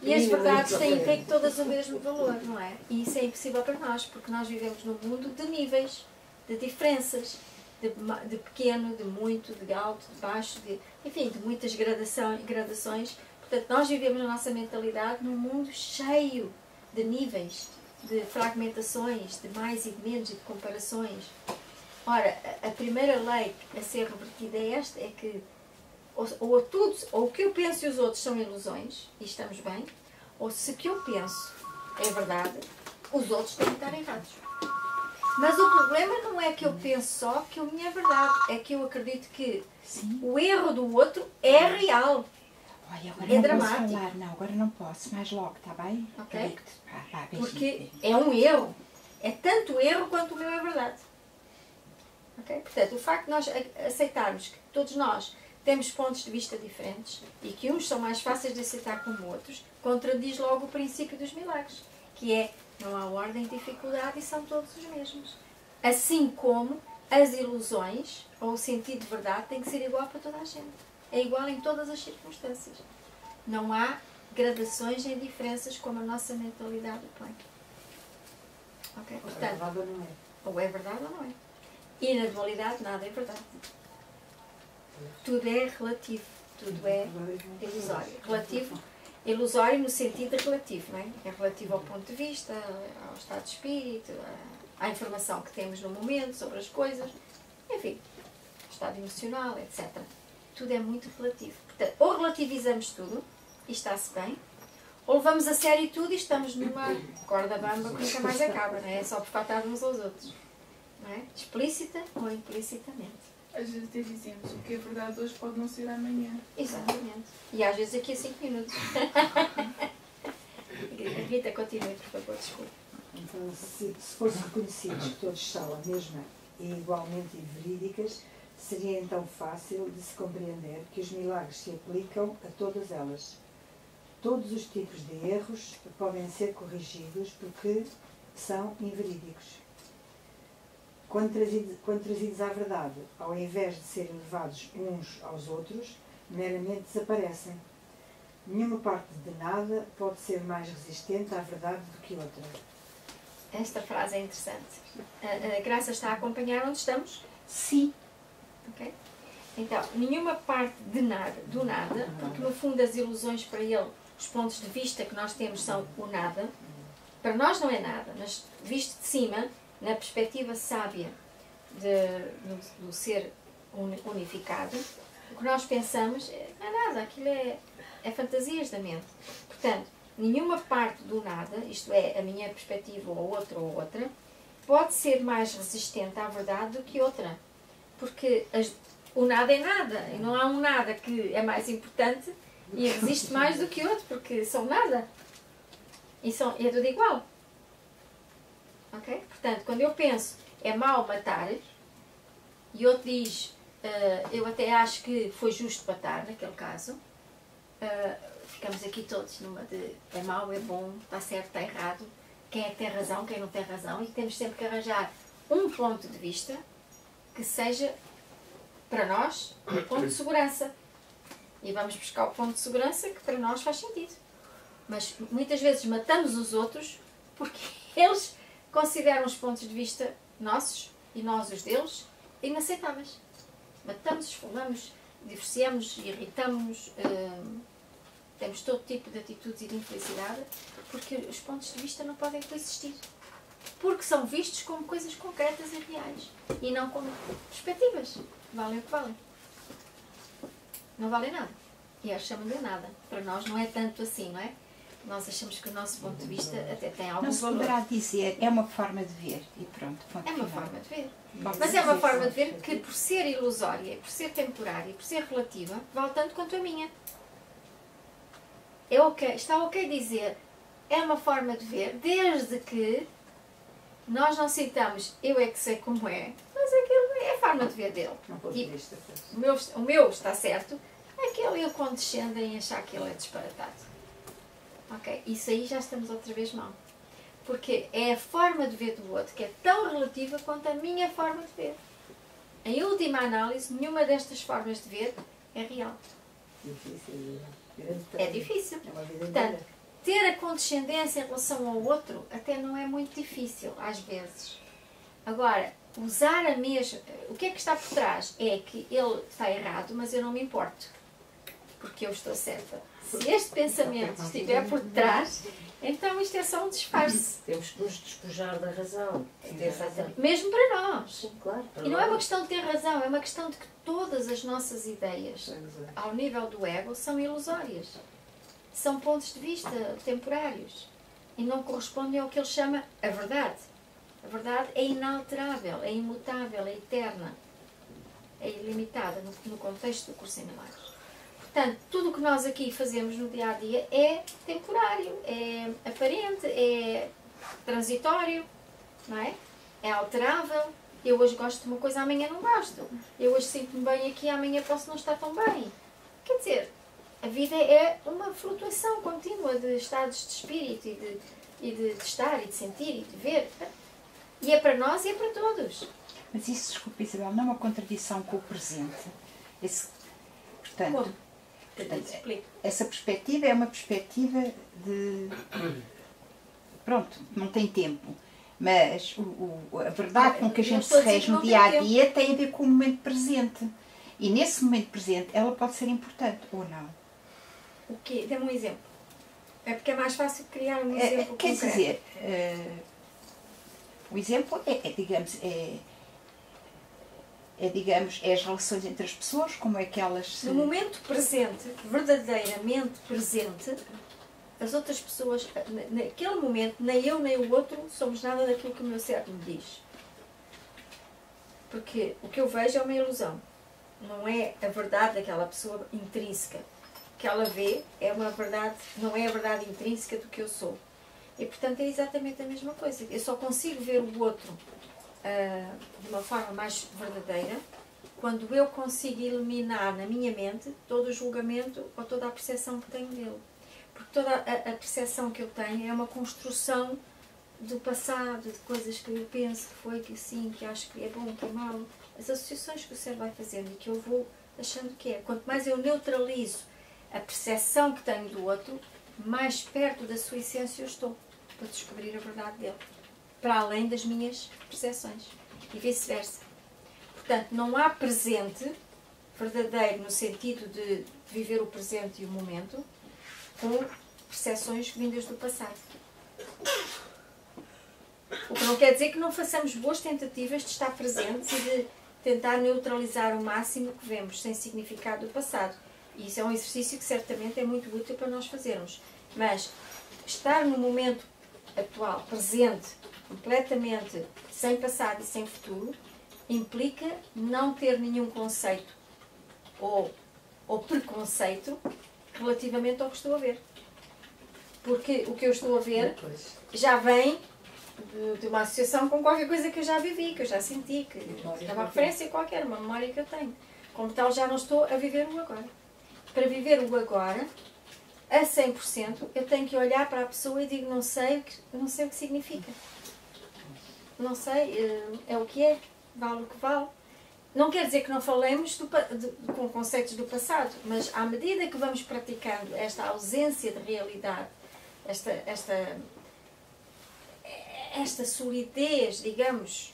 E as verdades têm todas o mesmo valor, não é? E isso é impossível para nós, porque nós vivemos num mundo de níveis, de diferenças, de pequeno, de muito, de alto, de baixo, enfim, de muitas gradações. Portanto, nós vivemos na nossa mentalidade num mundo cheio de níveis, de fragmentações, de mais e de menos e de comparações. Ora, a primeira lei a ser revertida é esta, é que ou o que eu penso e os outros são ilusões, e estamos bem, ou se o que eu penso é verdade, os outros têm que estar errados. Mas o problema não é que eu penso só que a minha é verdade, é que eu acredito que o erro do outro é real. Olha, agora é não dramático. Posso falar. Não, agora não posso, mais logo, está bem? Ok? Porque Porque é um erro. É tanto erro quanto o meu é verdade. Ok? Portanto, o facto de nós aceitarmos que todos nós temos pontos de vista diferentes e que uns são mais fáceis de aceitar como outros, contradiz logo o princípio dos milagres, que é, não há ordem de dificuldade e são todos os mesmos. Assim como as ilusões, ou o sentido de verdade, tem que ser igual para toda a gente. É igual em todas as circunstâncias. Não há gradações nem diferenças como a nossa mentalidade põe. Ok? Portanto, Ou é verdade ou não é. E na dualidade nada é verdade. Tudo é relativo, tudo é ilusório. Relativo, ilusório no sentido de relativo, não é? É relativo ao ponto de vista, ao estado de espírito, à informação que temos no momento sobre as coisas, enfim, estado emocional, etc. Tudo é muito relativo. Portanto, ou relativizamos tudo e está-se bem, ou levamos a sério tudo e estamos numa corda bamba que nunca mais acaba, não é? É só por faltar uns aos outros. Não é? Explícita ou implicitamente. Às vezes até dizemos, o que é verdade hoje pode não ser amanhã. Exatamente. E às vezes aqui a 5 minutos. Rita, continue, por favor, desculpe. Então, se fosse reconhecidos que todos são a mesma e igualmente verídicas, seria então fácil de se compreender que os milagres se aplicam a todas elas. Todos os tipos de erros podem ser corrigidos porque são inverídicos. Quando trazidos à verdade, ao invés de serem levados uns aos outros, meramente desaparecem. Nenhuma parte de nada pode ser mais resistente à verdade do que outra. Esta frase é interessante. A Graça está a acompanhar onde estamos? Sim. Okay? Então, nenhuma parte de nada, do nada, porque no fundo as ilusões para ele, os pontos de vista que nós temos são o nada. Para nós não é nada, mas visto de cima, na perspectiva sábia do ser unificado, o que nós pensamos não é nada, aquilo é fantasias da mente. Portanto, nenhuma parte do nada, isto é, a minha perspectiva ou outra, pode ser mais resistente à verdade do que outra. Porque o nada é nada, e não há um nada que é mais importante e resiste mais do que outro, porque são nada. E é tudo igual. Ok? Portanto, quando eu penso é mau matar, e outro diz eu até acho que foi justo matar, naquele caso, ficamos aqui todos numa de é mau, é bom, está certo, está errado, quem é que tem razão, quem não tem razão, e temos sempre que arranjar um ponto de vista que seja, para nós, um ponto de segurança. E vamos buscar o ponto de segurança que para nós faz sentido. Mas muitas vezes matamos os outros porque eles consideram os pontos de vista nossos e nós os deles inaceitáveis. Matamos, esfolamos, divorciamos, irritamos-nos, temos todo tipo de atitudes e de infelicidade porque os pontos de vista não podem coexistir. Porque são vistos como coisas concretas e reais e não como perspectivas. Valem o que valem. Não valem nada. E eles chamam de nada. Para nós não é tanto assim, não é? Nós achamos que o nosso ponto de vista até tem algum valor. Não se poderá dizer, é uma forma de ver e pronto. É uma forma de ver. Mas é uma forma de ver que por ser ilusória, por ser temporária, por ser relativa, vale tanto quanto a minha. É ok, está ok dizer, é uma forma de ver, desde que nós não citamos eu é que sei como é, mas aquilo é a forma de ver dele. O meu está certo, aquele ele condescende em achar que ele é disparatado. Ok? Isso aí já estamos outra vez mal. Porque é a forma de ver do outro que é tão relativa quanto a minha forma de ver. Em última análise, nenhuma destas formas de ver é real. É difícil. Portanto, ter a condescendência em relação ao outro até não é muito difícil, às vezes. Agora, usar a mesma... O que é que está por trás? É que ele está errado, mas eu não me importo. Porque eu estou certa. Se este pensamento estiver por trás, então isto é só um disfarce. Temos que nos despojar da razão. Mesmo para nós. Sim, claro. E não é uma questão de ter razão, é uma questão de que todas as nossas ideias, ao nível do ego, são ilusórias. São pontos de vista temporários. E não correspondem ao que ele chama a verdade. A verdade é inalterável, é imutável, é eterna. É ilimitada no contexto do curso em milagres. Portanto, tudo o que nós aqui fazemos no dia-a-dia é temporário, é aparente, é transitório, não é? É alterável. Eu hoje gosto de uma coisa, amanhã não gosto. Eu hoje sinto-me bem aqui, amanhã posso não estar tão bem. Quer dizer, a vida é uma flutuação contínua de estados de espírito e de estar e de sentir e de ver. E é para nós e é para todos. Mas isso, desculpa Isabel, não é uma contradição com o presente? Portanto, essa perspectiva é uma perspectiva de... Pronto, não tem tempo. Mas a verdade com que a gente estou se a dizer rege que no não dia a tem dia tem a ver com o momento presente. E nesse momento presente ela pode ser importante ou não. O quê? Dê-me um exemplo. É porque é mais fácil criar um exemplo Quer concreto. dizer, o exemplo digamos, é as relações entre as pessoas, como é que elas se... No momento presente, verdadeiramente presente, as outras pessoas, naquele momento, nem eu nem o outro somos nada daquilo que o meu cérebro me diz. Porque o que eu vejo é uma ilusão. Não é a verdade daquela pessoa intrínseca. O que ela vê é uma verdade, não é a verdade intrínseca do que eu sou. E, portanto, é exatamente a mesma coisa. Eu só consigo ver o outro de uma forma mais verdadeira quando eu consigo eliminar na minha mente todo o julgamento ou toda a percepção que tenho dele. Porque toda a percepção que eu tenho é uma construção do passado, de coisas que eu penso que foi, que sim, que acho que é bom, que é mau. As associações que o cérebro vai fazendo e que eu vou achando que é. Quanto mais eu neutralizo a percepção que tenho do outro, mais perto da sua essência eu estou para descobrir a verdade dele. Para além das minhas percepções. E vice-versa. Portanto, não há presente verdadeiro no sentido de viver o presente e o momento com percepções vindas do passado. O que não quer dizer que não façamos boas tentativas de estar presentes e de tentar neutralizar o máximo que vemos sem significado do passado. E isso é um exercício que certamente é muito útil para nós fazermos. Mas estar no momento atual, presente, completamente sem passado e sem futuro, implica não ter nenhum conceito ou preconceito relativamente ao que estou a ver. Porque o que eu estou a ver já vem de uma associação com qualquer coisa que eu já vivi, que eu já senti, que é uma referência qualquer, uma memória que eu tenho. Como tal, já não estou a viver o agora. Para viver o agora, a 100%, eu tenho que olhar para a pessoa e digo, não sei o que significa. Não sei, é o que é, vale o que vale. Não quer dizer que não falemos com conceitos do passado, mas à medida que vamos praticando esta ausência de realidade, esta solidez, digamos,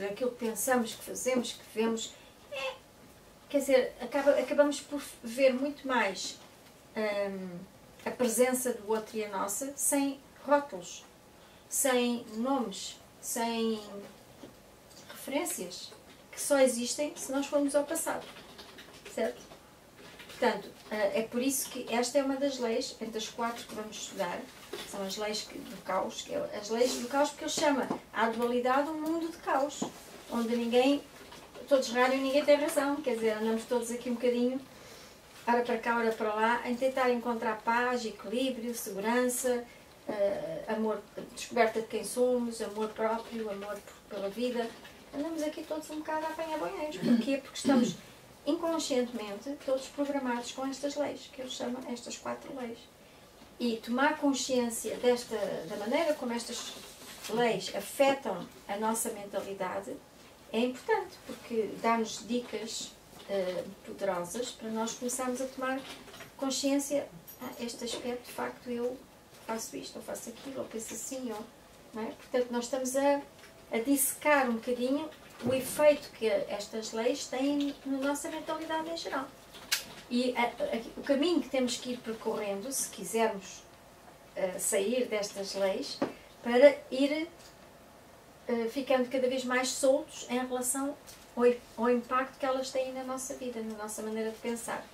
daquilo que pensamos, que fazemos, que vemos, quer dizer, acabamos por ver muito mais a presença do outro e a nossa sem rótulos, sem nomes, sem referências, que só existem se nós formos ao passado, certo? Portanto, é por isso que esta é uma das leis, entre as 4 que vamos estudar, são as leis do caos, que é as leis do caos, porque ele chama a dualidade um mundo de caos, onde todos raro e ninguém tem razão, quer dizer, andamos todos aqui um bocadinho, ora para cá, ora para lá, em tentar encontrar paz, equilíbrio, segurança, amor, descoberta de quem somos, amor próprio, amor pela vida. Andamos aqui todos um bocado a apanhar banheiros. Porquê? Porque estamos inconscientemente todos programados com estas leis, que ele chama estas 4 leis. E tomar consciência da maneira como estas leis afetam a nossa mentalidade é importante, porque dá-nos dicas poderosas para nós começarmos a tomar consciência. Este aspecto, de facto, eu faço isto, ou faço aquilo, ou penso assim, não é? Portanto, nós estamos a dissecar um bocadinho o efeito que estas leis têm na nossa mentalidade em geral. E o caminho que temos que ir percorrendo, se quisermos sair destas leis, para ir ficando cada vez mais soltos em relação ao impacto que elas têm na nossa vida, na nossa maneira de pensar,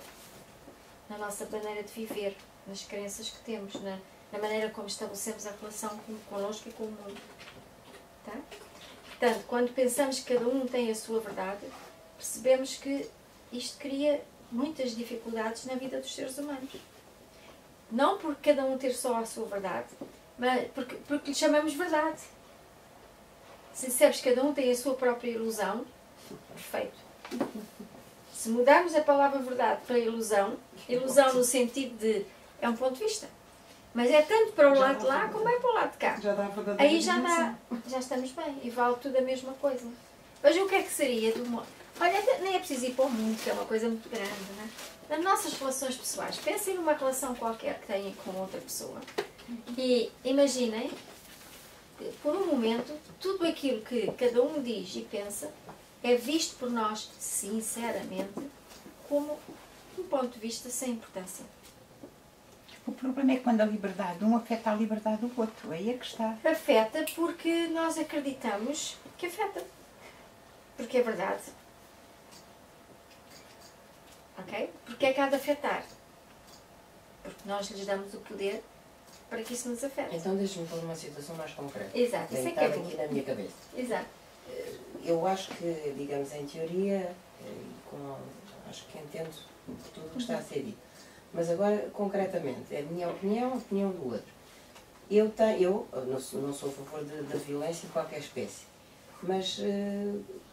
na nossa maneira de viver, nas crenças que temos, na maneira como estabelecemos a relação connosco e com o mundo. Tá? Portanto, quando pensamos que cada um tem a sua verdade, percebemos que isto cria muitas dificuldades na vida dos seres humanos. Não por cada um ter só a sua verdade, mas porque lhe chamamos verdade. Se dissermos que cada um tem a sua própria ilusão, perfeito. Se mudarmos a palavra verdade para ilusão no sentido de é um ponto de vista, mas é tanto para o lado de lá como é para o lado de cá. Aí já estamos bem e vale tudo a mesma coisa. Veja o que é que seria do mundo. Olha, nem é preciso ir para o mundo, que é uma coisa muito grande, não é? Nas nossas relações pessoais, pensem numa relação qualquer que têm com outra pessoa e imaginem por um momento, tudo aquilo que cada um diz e pensa é visto por nós, sinceramente, como um ponto de vista sem importância. O problema é quando a liberdade de um afeta a liberdade do outro. Aí é que está. Afeta porque nós acreditamos que afeta. Porque é verdade. Ok? Porque é que há de afetar? Porque nós lhes damos o poder para que isso nos afete. Então deixa-me pôr uma situação mais concreta. Exato, isso é que é bom. aqui na minha cabeça. Exato. Eu acho que, digamos, em teoria, acho que entendo tudo o que está a ser dito. Mas agora, concretamente, é a minha opinião, a opinião do outro. Eu não sou a favor da violência de qualquer espécie. Mas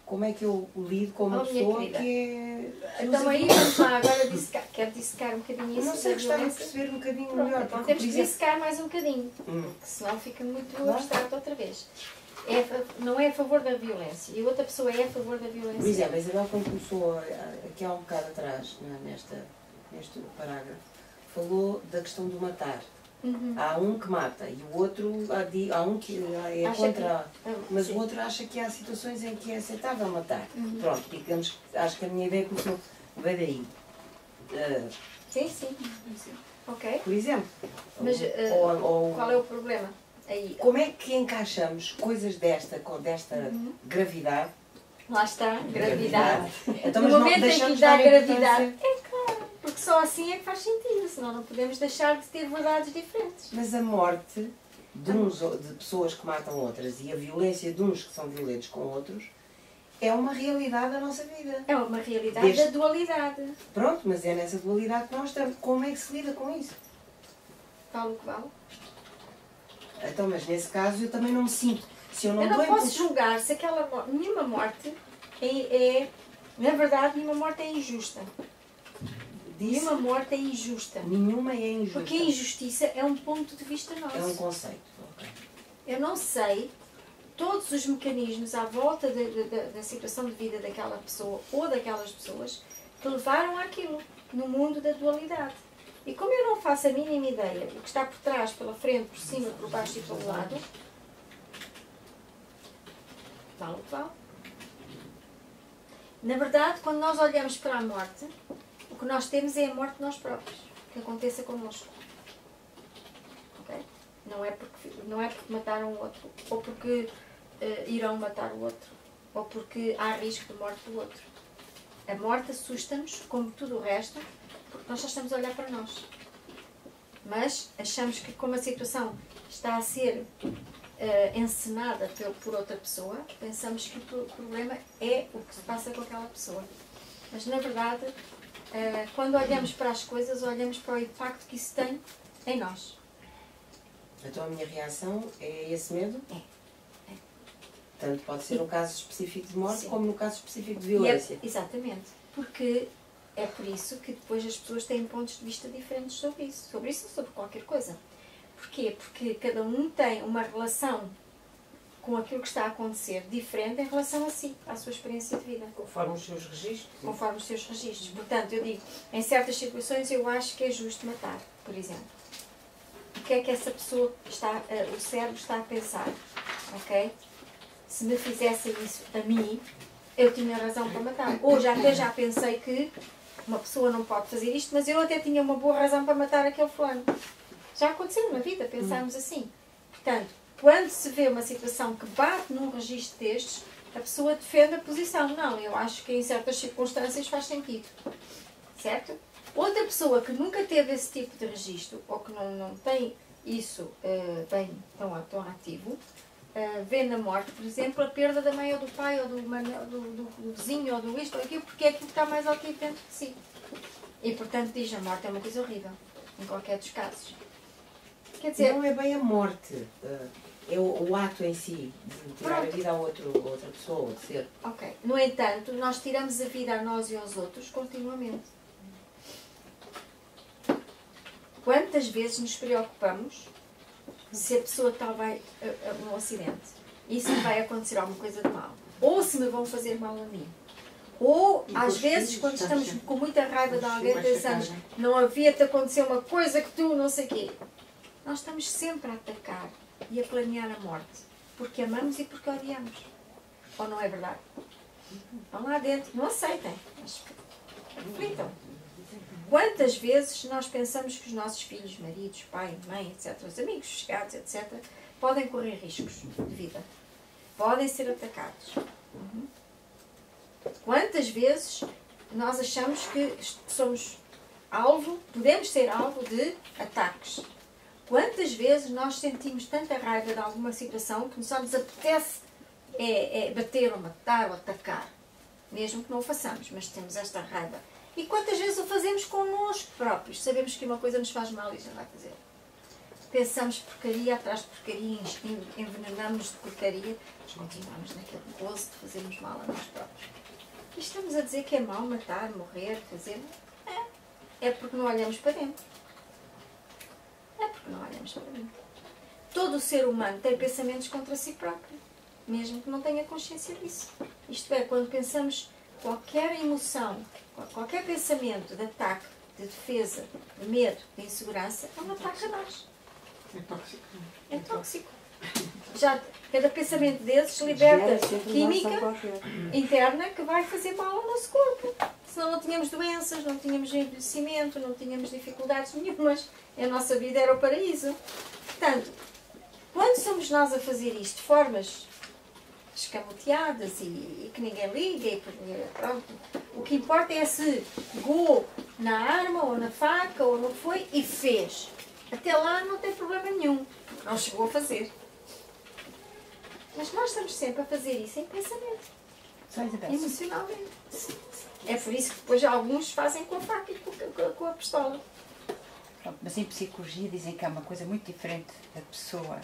como é que eu lido com uma pessoa que é... Então aí vamos lá agora quero dissecar um bocadinho isso. Não sei, gostava de perceber um bocadinho melhor. Então temos que dissecar mais um bocadinho, porque senão fica muito abstrato outra vez. Não é a favor da violência, e outra pessoa é a favor da violência. Por exemplo, a Isabel, quando começou aqui há um bocado atrás, neste parágrafo, falou da questão do matar. Há um que mata e o outro, há um que é contra, mas o outro acha que há situações em que é aceitável matar. Pronto, digamos, acho que a minha ideia começou, veio daí. Sim. Ok. Por exemplo. Mas qual é o problema? Aí. Como é que encaixamos coisas desta gravidade? Lá está, gravidade. Então, no mas momento não em que deixamos dá dar gravidade, importância. é claro, porque só assim é que faz sentido, senão não podemos deixar de ter verdades diferentes. Mas a morte de pessoas que matam outras e a violência de uns que são violentos com outros é uma realidade da nossa vida. É uma realidade da dualidade. Pronto, mas é nessa dualidade que nós estamos. Como é que se lida com isso? Vale o que vale. Então, mas nesse caso eu também não me sinto. Se eu não, Eu não posso julgar se nenhuma morte na verdade, nenhuma morte é injusta. Nenhuma morte é injusta. Nenhuma é injusta. Porque a injustiça é um ponto de vista nosso. É um conceito. Okay. Eu não sei todos os mecanismos à volta da situação de vida daquela pessoa ou daquelas pessoas que levaram àquilo, no mundo da dualidade. E como eu não faço a mínima ideia do que está por trás, pela frente, por cima, por baixo e pelo lado, vale o que vale. Na verdade, quando nós olhamos para a morte, o que nós temos é a morte de nós próprios, que aconteça connosco. Okay? Não é porque mataram o outro, ou porque irão matar o outro, ou porque há risco de morte do outro. A morte assusta-nos, como tudo o resto, porque nós só estamos a olhar para nós. Mas achamos que como a situação está a ser encenada por outra pessoa, pensamos que o problema é o que se passa com aquela pessoa. Mas na verdade, quando olhamos para as coisas, olhamos para o impacto que isso tem em nós. Então a minha reação é esse medo? É. Tanto pode ser no caso específico de morte, Sim. como no caso específico de violência. Exatamente. Porque é por isso que depois as pessoas têm pontos de vista diferentes sobre isso. Sobre isso ou sobre qualquer coisa. Porquê? Porque cada um tem uma relação com aquilo que está a acontecer diferente em relação a si, à sua experiência de vida. Conforme os seus registros. Conforme os seus registros. Portanto, eu digo, em certas situações eu acho que é justo matar, por exemplo. O que é que essa pessoa o cérebro está a pensar? Ok? Se me fizessem isso a mim, eu tinha razão para matar. Ou até já pensei que uma pessoa não pode fazer isto, mas eu até tinha uma boa razão para matar aquele fulano. Já aconteceu na vida, pensarmos assim. Portanto, quando se vê uma situação que bate num registro destes, a pessoa defende a posição. Não, eu acho que em certas circunstâncias faz sentido. Certo? Outra pessoa que nunca teve esse tipo de registro, ou que não tem isso bem tão ativo, vê na morte, por exemplo, a perda da mãe ou do pai, ou do vizinho, ou do isto ou aquilo, porque é aquilo que está mais ativo dentro de si. E, portanto, diz, a morte é uma coisa horrível, em qualquer dos casos. Quer dizer, não é bem a morte, é o ato em si, de tirar a vida a outra pessoa, de ser. Ok. No entanto, nós tiramos a vida a nós e aos outros continuamente. Quantas vezes nos preocupamos se a pessoa tal vai a um acidente e se vai acontecer alguma coisa de mal? Ou se me vão fazer mal a mim? Ou, às vezes, quando estamos com muita raiva de alguém, pensamos, não havia de acontecer uma coisa que tu não sei o quê. Nós estamos sempre a atacar e a planear a morte. porque amamos e porque odiamos. Ou não é verdade? Vão lá dentro, não aceitem, mas reflitam. Quantas vezes nós pensamos que os nossos filhos, maridos, pai, mãe, etc., os amigos chegados, etc., podem correr riscos de vida? Podem ser atacados. Quantas vezes nós achamos que somos alvo, podemos ser alvo de ataques? Quantas vezes nós sentimos tanta raiva de alguma situação que só nos apetece bater ou matar ou atacar? Mesmo que não o façamos, mas temos esta raiva. E quantas vezes o fazemos connosco próprios? Sabemos que uma coisa nos faz mal e já vai fazer. Pensamos porcaria atrás de porcaria, envenenamos de porcaria, mas continuamos naquele gozo de fazermos mal a nós próprios. E estamos a dizer que é mau matar, morrer, fazer... É porque não olhamos para dentro. É porque não olhamos para dentro. Todo o ser humano tem pensamentos contra si próprio, mesmo que não tenha consciência disso. Isto é, quando pensamos qualquer emoção, qualquer pensamento de ataque, de defesa, de medo, de insegurança, é um ataque a nós. É tóxico. É tóxico. Já cada pensamento desses liberta química interna que vai fazer mal ao nosso corpo. Senão não tínhamos doenças, não tínhamos envelhecimento, não tínhamos dificuldades nenhumas. A nossa vida era o paraíso. Portanto, quando somos nós a fazer isto de formas escamoteadas e que ninguém liga, e pronto, o que importa é se pegou na arma ou na faca ou não foi e fez. Até lá não tem problema nenhum, porque não chegou a fazer. Mas nós estamos sempre a fazer isso em pensamento, emocionalmente. É por isso que depois alguns fazem com a faca e com a pistola. Pronto, mas em psicologia dizem que é uma coisa muito diferente da pessoa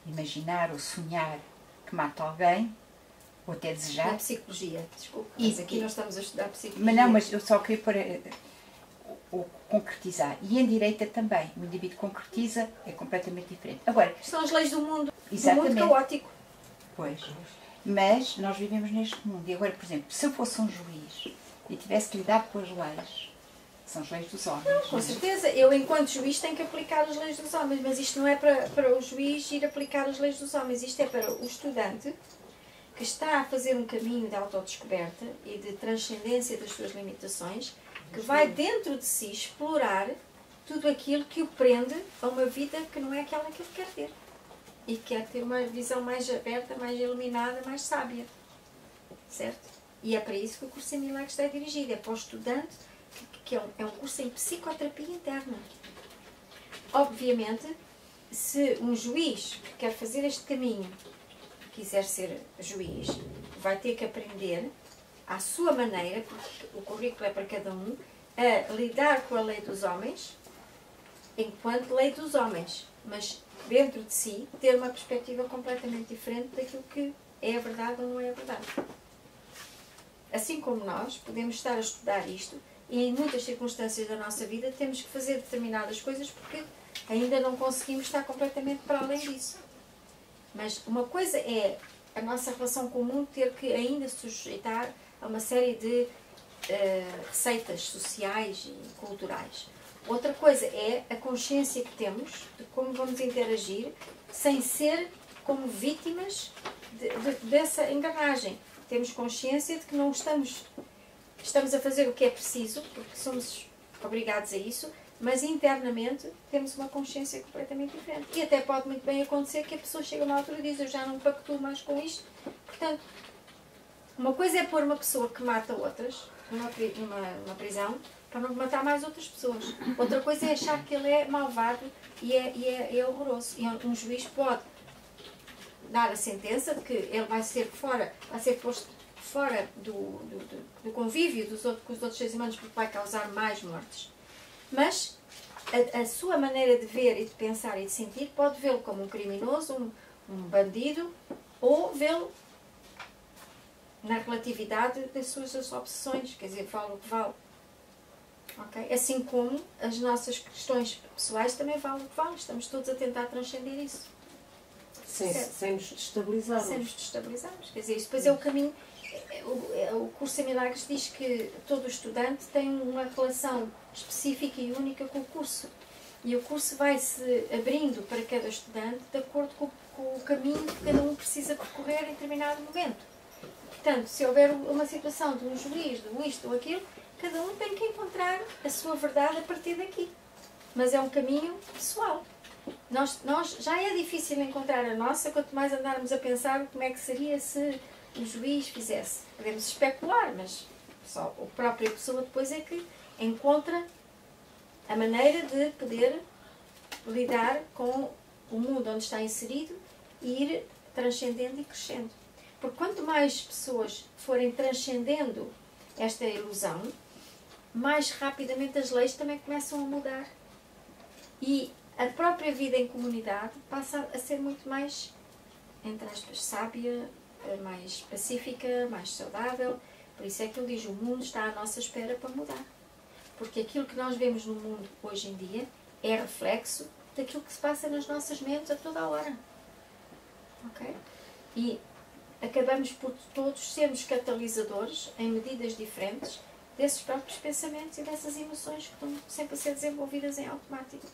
imaginar ou sonhar que mata alguém, ou até desejar. Na psicologia, desculpa, mas aqui nós estamos a estudar psicologia. Mas não, mas eu só queria concretizar. E em direita também. O indivíduo concretiza, é completamente diferente. Agora, são as leis do mundo. Exatamente. Do mundo caótico. Pois. Mas nós vivemos neste mundo. E agora, por exemplo, se eu fosse um juiz e tivesse que lidar com as leis, são as leis dos homens. Não, com certeza. Eu, enquanto juiz, tenho que aplicar as leis dos homens. Mas isto não é para o juiz ir aplicar as leis dos homens. Isto é para o estudante que está a fazer um caminho de autodescoberta e de transcendência das suas limitações, que vai dentro de si explorar tudo aquilo que o prende a uma vida que não é aquela que ele quer ter. E quer ter uma visão mais aberta, mais iluminada, mais sábia. Certo? E é para isso que o curso em Milagres está dirigido. É para o estudante, que é um curso em psicoterapia interna. Obviamente, se um juiz que quer fazer este caminho, quiser ser juiz, vai ter que aprender à sua maneira, porque o currículo é para cada um, a lidar com a lei dos homens, enquanto lei dos homens, mas dentro de si ter uma perspectiva completamente diferente daquilo que é a verdade ou não é a verdade. Assim como nós podemos estar a estudar isto e em muitas circunstâncias da nossa vida temos que fazer determinadas coisas porque ainda não conseguimos estar completamente para além disso. Mas uma coisa é a nossa relação com o mundo ter que ainda sujeitar a uma série de receitas sociais e culturais. Outra coisa é a consciência que temos de como vamos interagir sem ser como vítimas dessa engrenagem. Temos consciência de que não estamos a fazer o que é preciso, porque somos obrigados a isso, mas internamente temos uma consciência completamente diferente. E até pode muito bem acontecer que a pessoa chega a uma altura e diz: eu já não pactuo mais com isto. Portanto, uma coisa é pôr uma pessoa que mata outras numa prisão para não matar mais outras pessoas. Outra coisa é achar que ele é malvado e é horroroso. E um juiz pode dar a sentença de que ele vai ser posto fora do convívio com os outros seres humanos porque vai causar mais mortes. Mas a sua maneira de ver e de pensar e de sentir pode vê-lo como um criminoso, um bandido, ou vê-lo na relatividade das suas obsessões, quer dizer, vale o que vale. Okay? Assim como as nossas questões pessoais também valem o que valem. Estamos todos a tentar transcender isso. Sem nos destabilizarmos. Sem nos destabilizarmos. Quer dizer, isso depois é o caminho. O curso em Milagres diz que todo estudante tem uma relação específica e única com o curso. E o curso vai-se abrindo para cada estudante de acordo com com o caminho que cada um precisa percorrer em determinado momento. Portanto, se houver uma situação de um juiz, de isto ou aquilo, cada um tem que encontrar a sua verdade a partir daqui. Mas é um caminho pessoal. Nós já é difícil encontrar a nossa, quanto mais andarmos a pensar como é que seria se o juiz fizesse. Podemos especular, mas só a própria pessoa depois é que encontra a maneira de poder lidar com o mundo onde está inserido e ir transcendendo e crescendo. Porque quanto mais pessoas forem transcendendo esta ilusão, mais rapidamente as leis também começam a mudar. E a própria vida em comunidade passa a ser muito mais, entre aspas, sábia, mais pacífica, mais saudável. Por isso é que ele diz, o mundo está à nossa espera para mudar. Porque aquilo que nós vemos no mundo hoje em dia é reflexo daquilo que se passa nas nossas mentes a toda a hora. Ok? E acabamos por todos sermos catalisadores, em medidas diferentes, desses próprios pensamentos e dessas emoções que estão sempre a ser desenvolvidas em automático.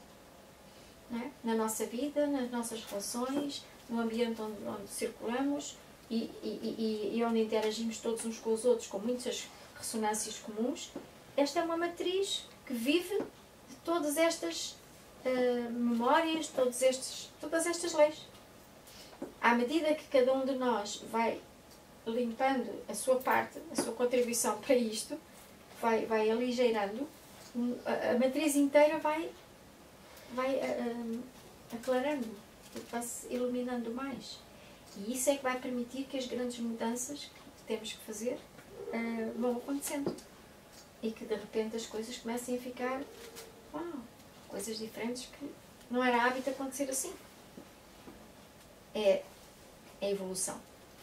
Não é? Na nossa vida, nas nossas relações, no ambiente onde circulamos e onde interagimos todos uns com os outros, com muitas ressonâncias comuns. Esta é uma matriz que vive de todas estas memórias, todas estas leis. À medida que cada um de nós vai limpando a sua parte, a sua contribuição para isto, vai aligeirando, a matriz inteira vai aclarando, vai-se iluminando mais. E isso é que vai permitir que as grandes mudanças que temos que fazer vão acontecendo. E que de repente as coisas comecem a ficar, coisas diferentes que não era hábito acontecer assim. É a evolução,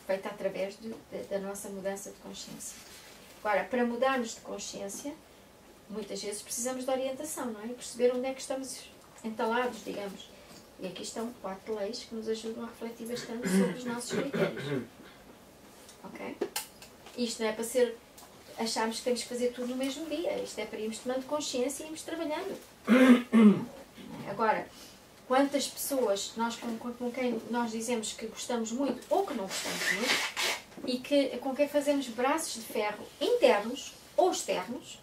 feita através da nossa mudança de consciência. Agora, para mudarmos de consciência, muitas vezes precisamos de orientação, não é? Perceber onde é que estamos entalados, digamos. E aqui estão 4 leis que nos ajudam a refletir bastante sobre os nossos critérios. Ok? Isto não é para ser... acharmos que temos que fazer tudo no mesmo dia. Isto é para irmos tomando consciência e irmos trabalhando. Agora, quantas pessoas com quem nós dizemos que gostamos muito ou que não gostamos muito e com quem fazemos braços de ferro internos ou externos,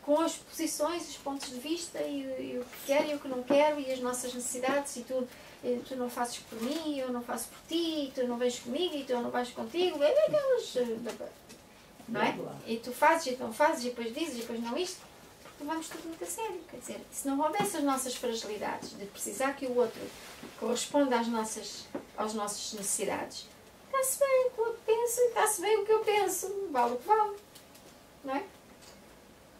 com as posições, os pontos de vista e o que quero e o que não quero e as nossas necessidades e tu não fazes por mim, eu não faço por ti, e tu não vens comigo e tu não vais contigo, é aquelas... não é? E tu fazes e tu não fazes e depois dizes e depois não isto, porque levamos tudo muito a sério. Quer dizer, se não houvesse as nossas fragilidades de precisar que o outro corresponda às nossas necessidades, está-se bem o que o outro pensa e está-se bem o que eu penso, vale o que vale, não é?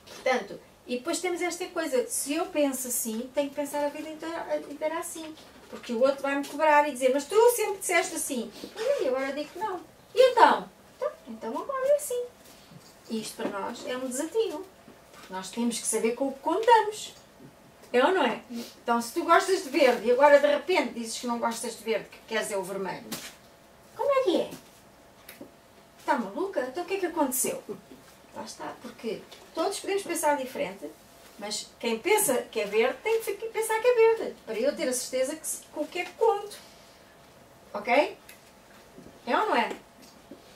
Portanto, e depois temos esta coisa, se eu penso assim, tenho que pensar a vida inteira assim, porque o outro vai-me cobrar e dizer, mas tu sempre disseste assim, e agora digo que não. E então agora é assim. E isto para nós é um desafio. Porque nós temos que saber com o que contamos. É ou não é? Então se tu gostas de verde e agora de repente dizes que não gostas de verde, que queres é o vermelho, como é que é? Está maluca? Então o que é que aconteceu? Lá está. Porque todos podemos pensar diferente, mas quem pensa que é verde tem que pensar que é verde. Para eu ter a certeza com o que é que conto. Ok? É ou não é?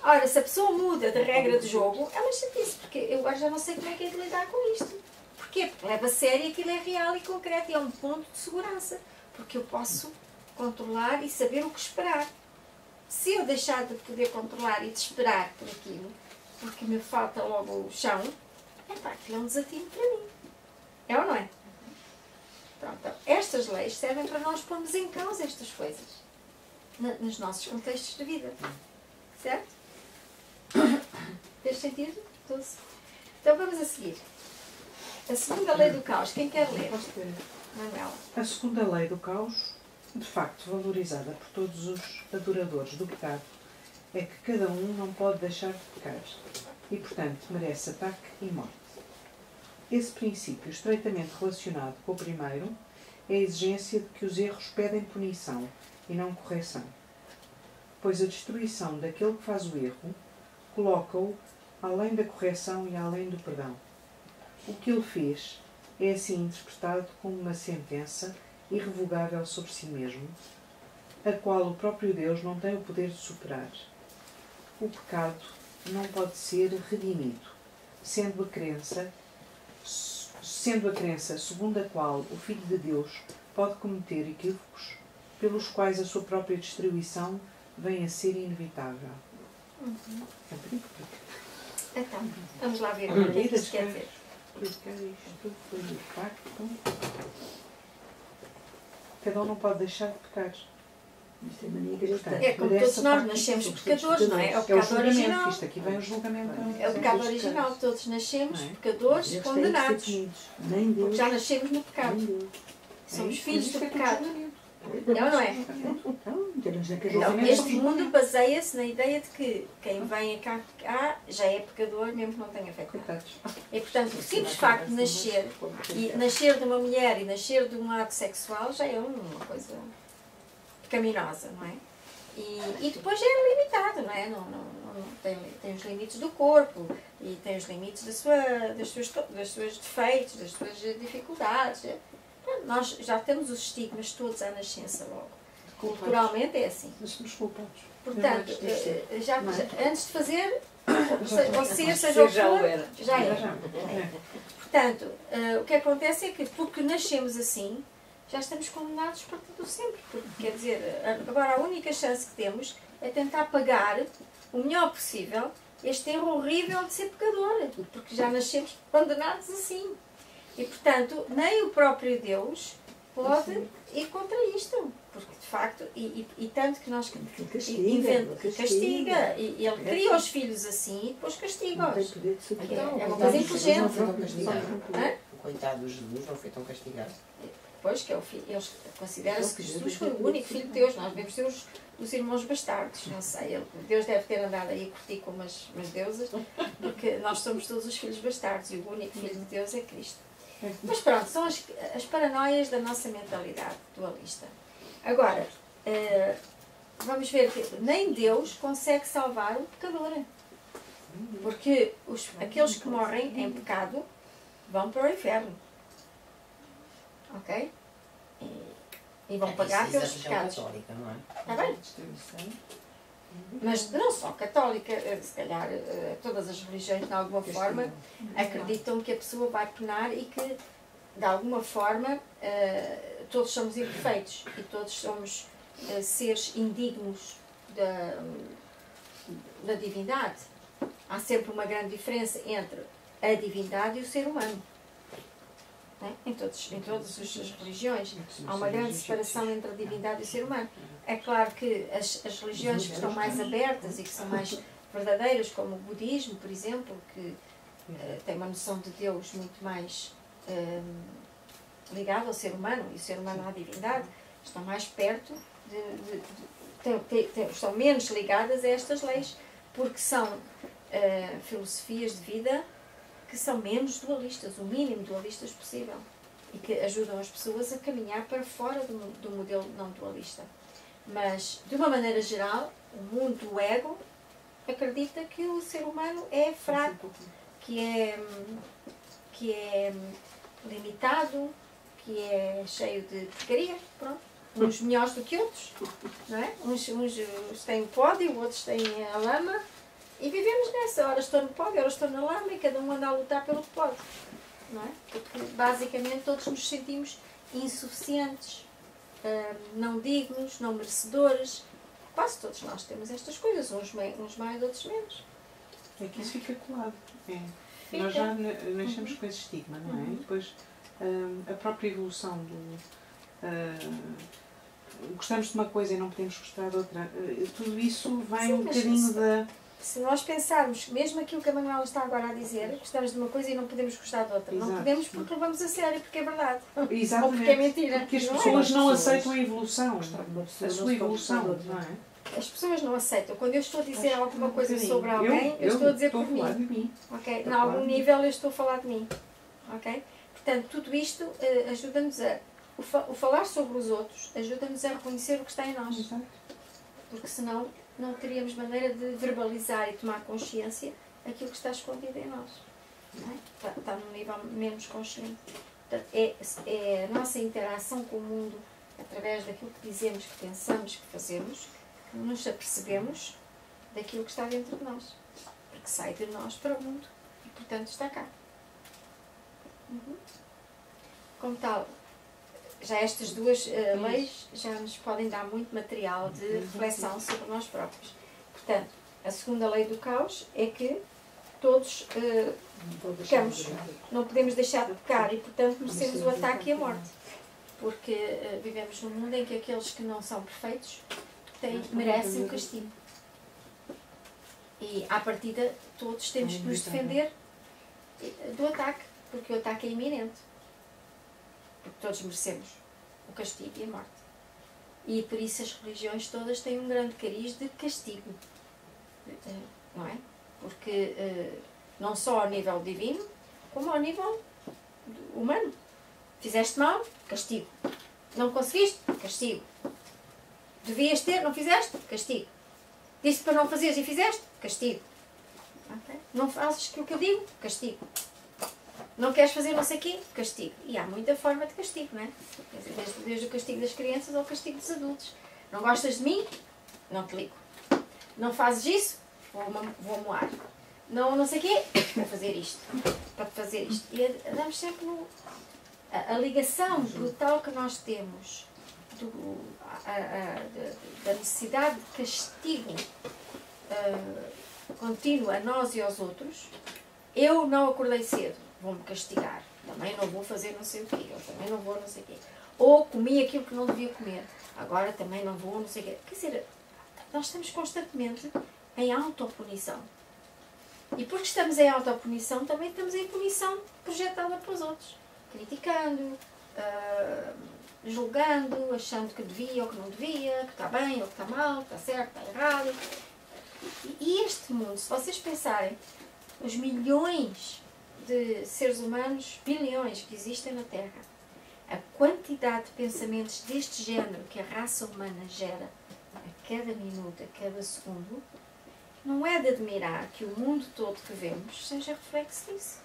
Ora, se a pessoa muda de regra de jogo, é uma chatice, porque eu agora já não sei como é que é de lidar com isto. Porquê? Porque leva a sério, aquilo é real e concreto e é um ponto de segurança. Porque eu posso controlar e saber o que esperar. Se eu deixar de poder controlar e de esperar por aquilo, porque me falta logo o chão, aquilo é um desafio para mim. É ou não é? Pronto, então, estas leis servem para nós pormos em causa estas coisas nos nossos contextos de vida. Certo? Fez sentido? Então vamos a seguir. A segunda lei do caos. Quem quer ler? Manuela. A segunda lei do caos, de facto valorizada por todos os adoradores do pecado, é que cada um não pode deixar de pecar e, portanto, merece ataque e morte. Esse princípio, estreitamente relacionado com o primeiro, é a exigência de que os erros pedem punição e não correção, pois a destruição daquele que faz o erro coloca-o além da correção e além do perdão. O que ele fez é assim interpretado como uma sentença irrevogável sobre si mesmo, a qual o próprio Deus não tem o poder de superar. O pecado não pode ser redimido, sendo a crença segundo a qual o Filho de Deus pode cometer equívocos pelos quais a sua própria destruição vem a ser inevitável. É perigo. Então, vamos lá ver o que é que isto quer dizer. Explicar isto foi de facto. Cada um não pode deixar de pecar. Isto é mania cristã. É como todos nós nascemos pecadores, não é? É o É o pecado julgamento. original. Isto aqui vem o julgamento. É o pecado original. Todos nascemos Não é? pecadores, Eles têm que ser condenados. punidos. Nem Porque Deus. já nascemos no pecado. Nem Deus. Somos Isto filhos do é tudo pecado. julgamento. É ou não é? Então, temos na Então, cabeça. este mundo baseia-se na ideia de que quem vem a cá já é pecador, mesmo que não tenha feito nada. Coitados. E, portanto, o simples facto de nascer, e nascer de uma mulher e nascer de um ato sexual já é uma coisa pecaminosa, não é? E depois é limitado, não é? Tem os limites do corpo e tem os limites dos seus defeitos, das suas dificuldades. Nós já temos os estigmas todos à nascença logo. Culturalmente é assim. Nós somos culpados. Portanto, antes de fazer, ou ser, seja o que Já o for, era. já é. É. Portanto, o que acontece é que, porque nascemos assim, já estamos condenados para tudo sempre. Porque, quer dizer, agora a única chance que temos é tentar pagar o melhor possível este erro horrível de ser pecador, porque já nascemos condenados assim. E, portanto, nem o próprio Deus pode ir contra isto. Porque, de facto, e tanto que nós castiga. E ele cria os filhos assim e depois castiga-os. É uma coisa inteligente. O coitado de Jesus não foi tão castigado. Pois, que é o filho. Considera-se que Jesus foi o único filho de Deus. Nós devemos ter os irmãos bastardos. Não sei. Deus deve ter andado aí a curtir com umas deusas, porque nós somos todos os filhos bastardos e o único filho de Deus é Cristo. Mas pronto, são as paranoias da nossa mentalidade dualista. Agora, vamos ver que nem Deus consegue salvar o pecador. Porque aqueles que morrem em pecado vão para o inferno. Ok? E vão pagar pelos pecados. Católica, não é? Está bem? Mas não só católica, se calhar todas as religiões de alguma forma acreditam que a pessoa vai penar e que de alguma forma todos somos imperfeitos e todos somos seres indignos da divindade. Há sempre uma grande diferença entre a divindade e o ser humano. Em todas as religiões há uma grande separação entre a divindade e o ser humano. É claro que as religiões que estão mais abertas e que são mais verdadeiras, como o budismo, por exemplo, que tem uma noção de Deus muito mais ligada ao ser humano e o ser humano à divindade, estão mais perto, estão menos ligadas a estas leis, porque são filosofias de vida que são menos dualistas, o mínimo dualistas possível, e que ajudam as pessoas a caminhar para fora do modelo não dualista. Mas, de uma maneira geral, o mundo do ego acredita que o ser humano é fraco, que é limitado, que é cheio de porcaria, pronto. Uns melhores do que outros, não é? Uns têm o pódio, outros têm a lama, e vivemos nessa. Ora estou no pódio, ora estou na lama, e cada um anda a lutar pelo que pode, não é? Porque, basicamente, todos nos sentimos insuficientes, não dignos, não merecedores. Quase todos nós temos estas coisas, uns mais, outros menos. É que isso fica colado. Fica. Nós já nascemos com esse estigma, não é? E depois a própria evolução gostamos de uma coisa e não podemos gostar de outra. Tudo isso vem Sim, um bocadinho da... Se nós pensarmos, mesmo aquilo que a Manuela está agora a dizer, gostamos de uma coisa e não podemos gostar de outra. Exato. Não podemos porque levamos a sério, porque é verdade. Exatamente. Ou porque é mentira. Porque as não é? pessoas não aceitam a evolução. A A sua evolução, não é? As pessoas não aceitam. Quando eu estou a dizer alguma coisa bocadinho. sobre alguém, eu estou a dizer por falar mim. de mim. Ok? Estou Em a falar algum de mim. nível eu estou a falar de mim. Ok? Portanto, tudo isto ajuda-nos a... O falar sobre os outros ajuda-nos a reconhecer o que está em nós. Exato. Porque senão não teríamos maneira de verbalizar e tomar consciência daquilo que está escondido em nós. Não é? Está num nível menos consciente. Portanto, é a nossa interação com o mundo através daquilo que dizemos, que pensamos, que fazemos, que nos apercebemos daquilo que está dentro de nós. Porque sai de nós para o mundo e, portanto, está cá. Como tal, já estas duas leis já nos podem dar muito material de reflexão sobre nós próprios. Portanto, a segunda lei do caos é que todos pecamos, não podemos deixar de pecar e, portanto, merecemos o ataque e a morte. Porque vivemos num mundo em que aqueles que não são perfeitos merecem o castigo. E, à partida, todos temos que nos defender do ataque, porque o ataque é iminente. Porque todos merecemos o castigo e a morte. E por isso as religiões todas têm um grande cariz de castigo. Não é? Porque não só ao nível divino, como ao nível humano. Fizeste mal? Castigo. Não conseguiste? Castigo. Devias ter? Não fizeste? Castigo. Disse para não fazeres e fizeste? Castigo. Okay? Não fazes aquilo que eu digo? Castigo. Não queres fazer não sei o quê? Castigo. E há muita forma de castigo, não é? Desde o castigo das crianças ao castigo dos adultos. Não gostas de mim? Não te ligo. Não fazes isso? Vou moar. Não sei o quê? Vou fazer isto. Para fazer isto. E andamos sempre no... A ligação brutal que nós temos da necessidade de castigo contínuo a nós e aos outros. Eu não acordei cedo, vou-me castigar. Também não vou fazer não sei o quê. Eu também não vou não sei o quê. Ou comi aquilo que não devia comer. Agora também não vou não sei o quê. Quer dizer, nós estamos constantemente em autopunição. E porque estamos em autopunição, também estamos em punição projetada para os outros. Criticando, julgando, achando que devia ou que não devia, que está bem ou que está mal, que está certo, está errado. E este mundo, se vocês pensarem, os milhões de seres humanos, bilhões que existem na Terra, a quantidade de pensamentos deste género que a raça humana gera a cada minuto, a cada segundo, não é de admirar que o mundo todo que vemos seja reflexo disso.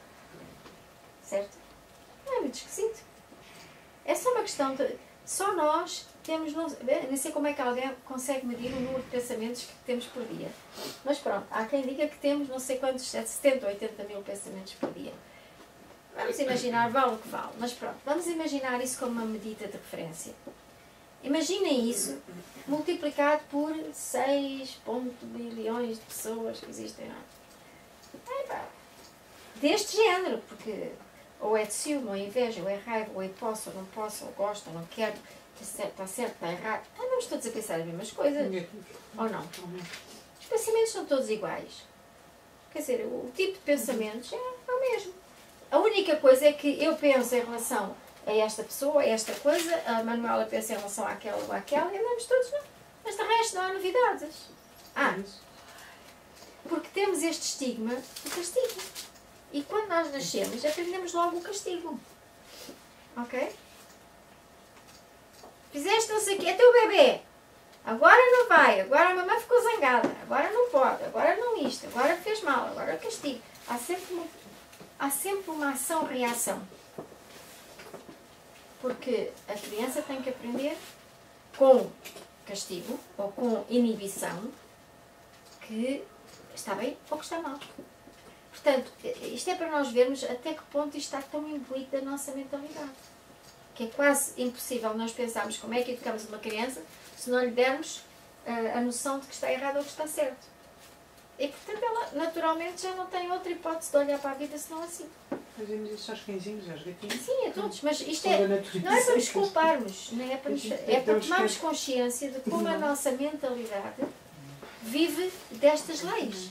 Certo? Não é muito esquisito. É só uma questão de... Só nós temos... Não sei como é que alguém consegue medir o número de pensamentos que temos por dia. Mas pronto, há quem diga que temos não sei quantos, 70 ou 80 mil pensamentos por dia. Vamos imaginar, vale o que vale. Mas pronto, vamos imaginar isso como uma medida de referência. Imaginem isso multiplicado por 6 bilhões de pessoas que existem. Deste género, porque... Ou é de ciúme, ou é inveja, ou é raiva, ou é posso, ou não posso, ou gosto, ou não quero, está certo, está errado. Andamos todos a pensar as mesmas coisas. Ou não? Os pensamentos são todos iguais. Quer dizer, o tipo de pensamentos é o mesmo. A única coisa é que eu penso em relação a esta pessoa, a esta coisa, a Manuela pensa em relação àquela ou àquela, e andamos todos não. Mas de resto não há novidades. Porque temos este estigma de castigo. E quando nós nascemos, aprendemos logo o castigo. Ok? Fizeste não sei o quê, é teu bebê. Agora não vai, agora a mamãe ficou zangada, agora não pode, agora não isto, agora fez mal, agora castigo. Há sempre uma ação-reação. Porque a criança tem que aprender com castigo ou com inibição que está bem ou que está mal. Portanto, isto é para nós vermos até que ponto isto está tão imbuído da nossa mentalidade. Que é quase impossível nós pensarmos como é que educamos uma criança se não lhe dermos a noção de que está errado ou que está certo. E, portanto, ela naturalmente já não tem outra hipótese de olhar para a vida senão assim. Fazemos isso aos cãezinhos, aos gatinhos. Sim, a todos. Mas isto não é para nos culparmos. Não é para tomarmos consciência de como a nossa mentalidade vive destas leis.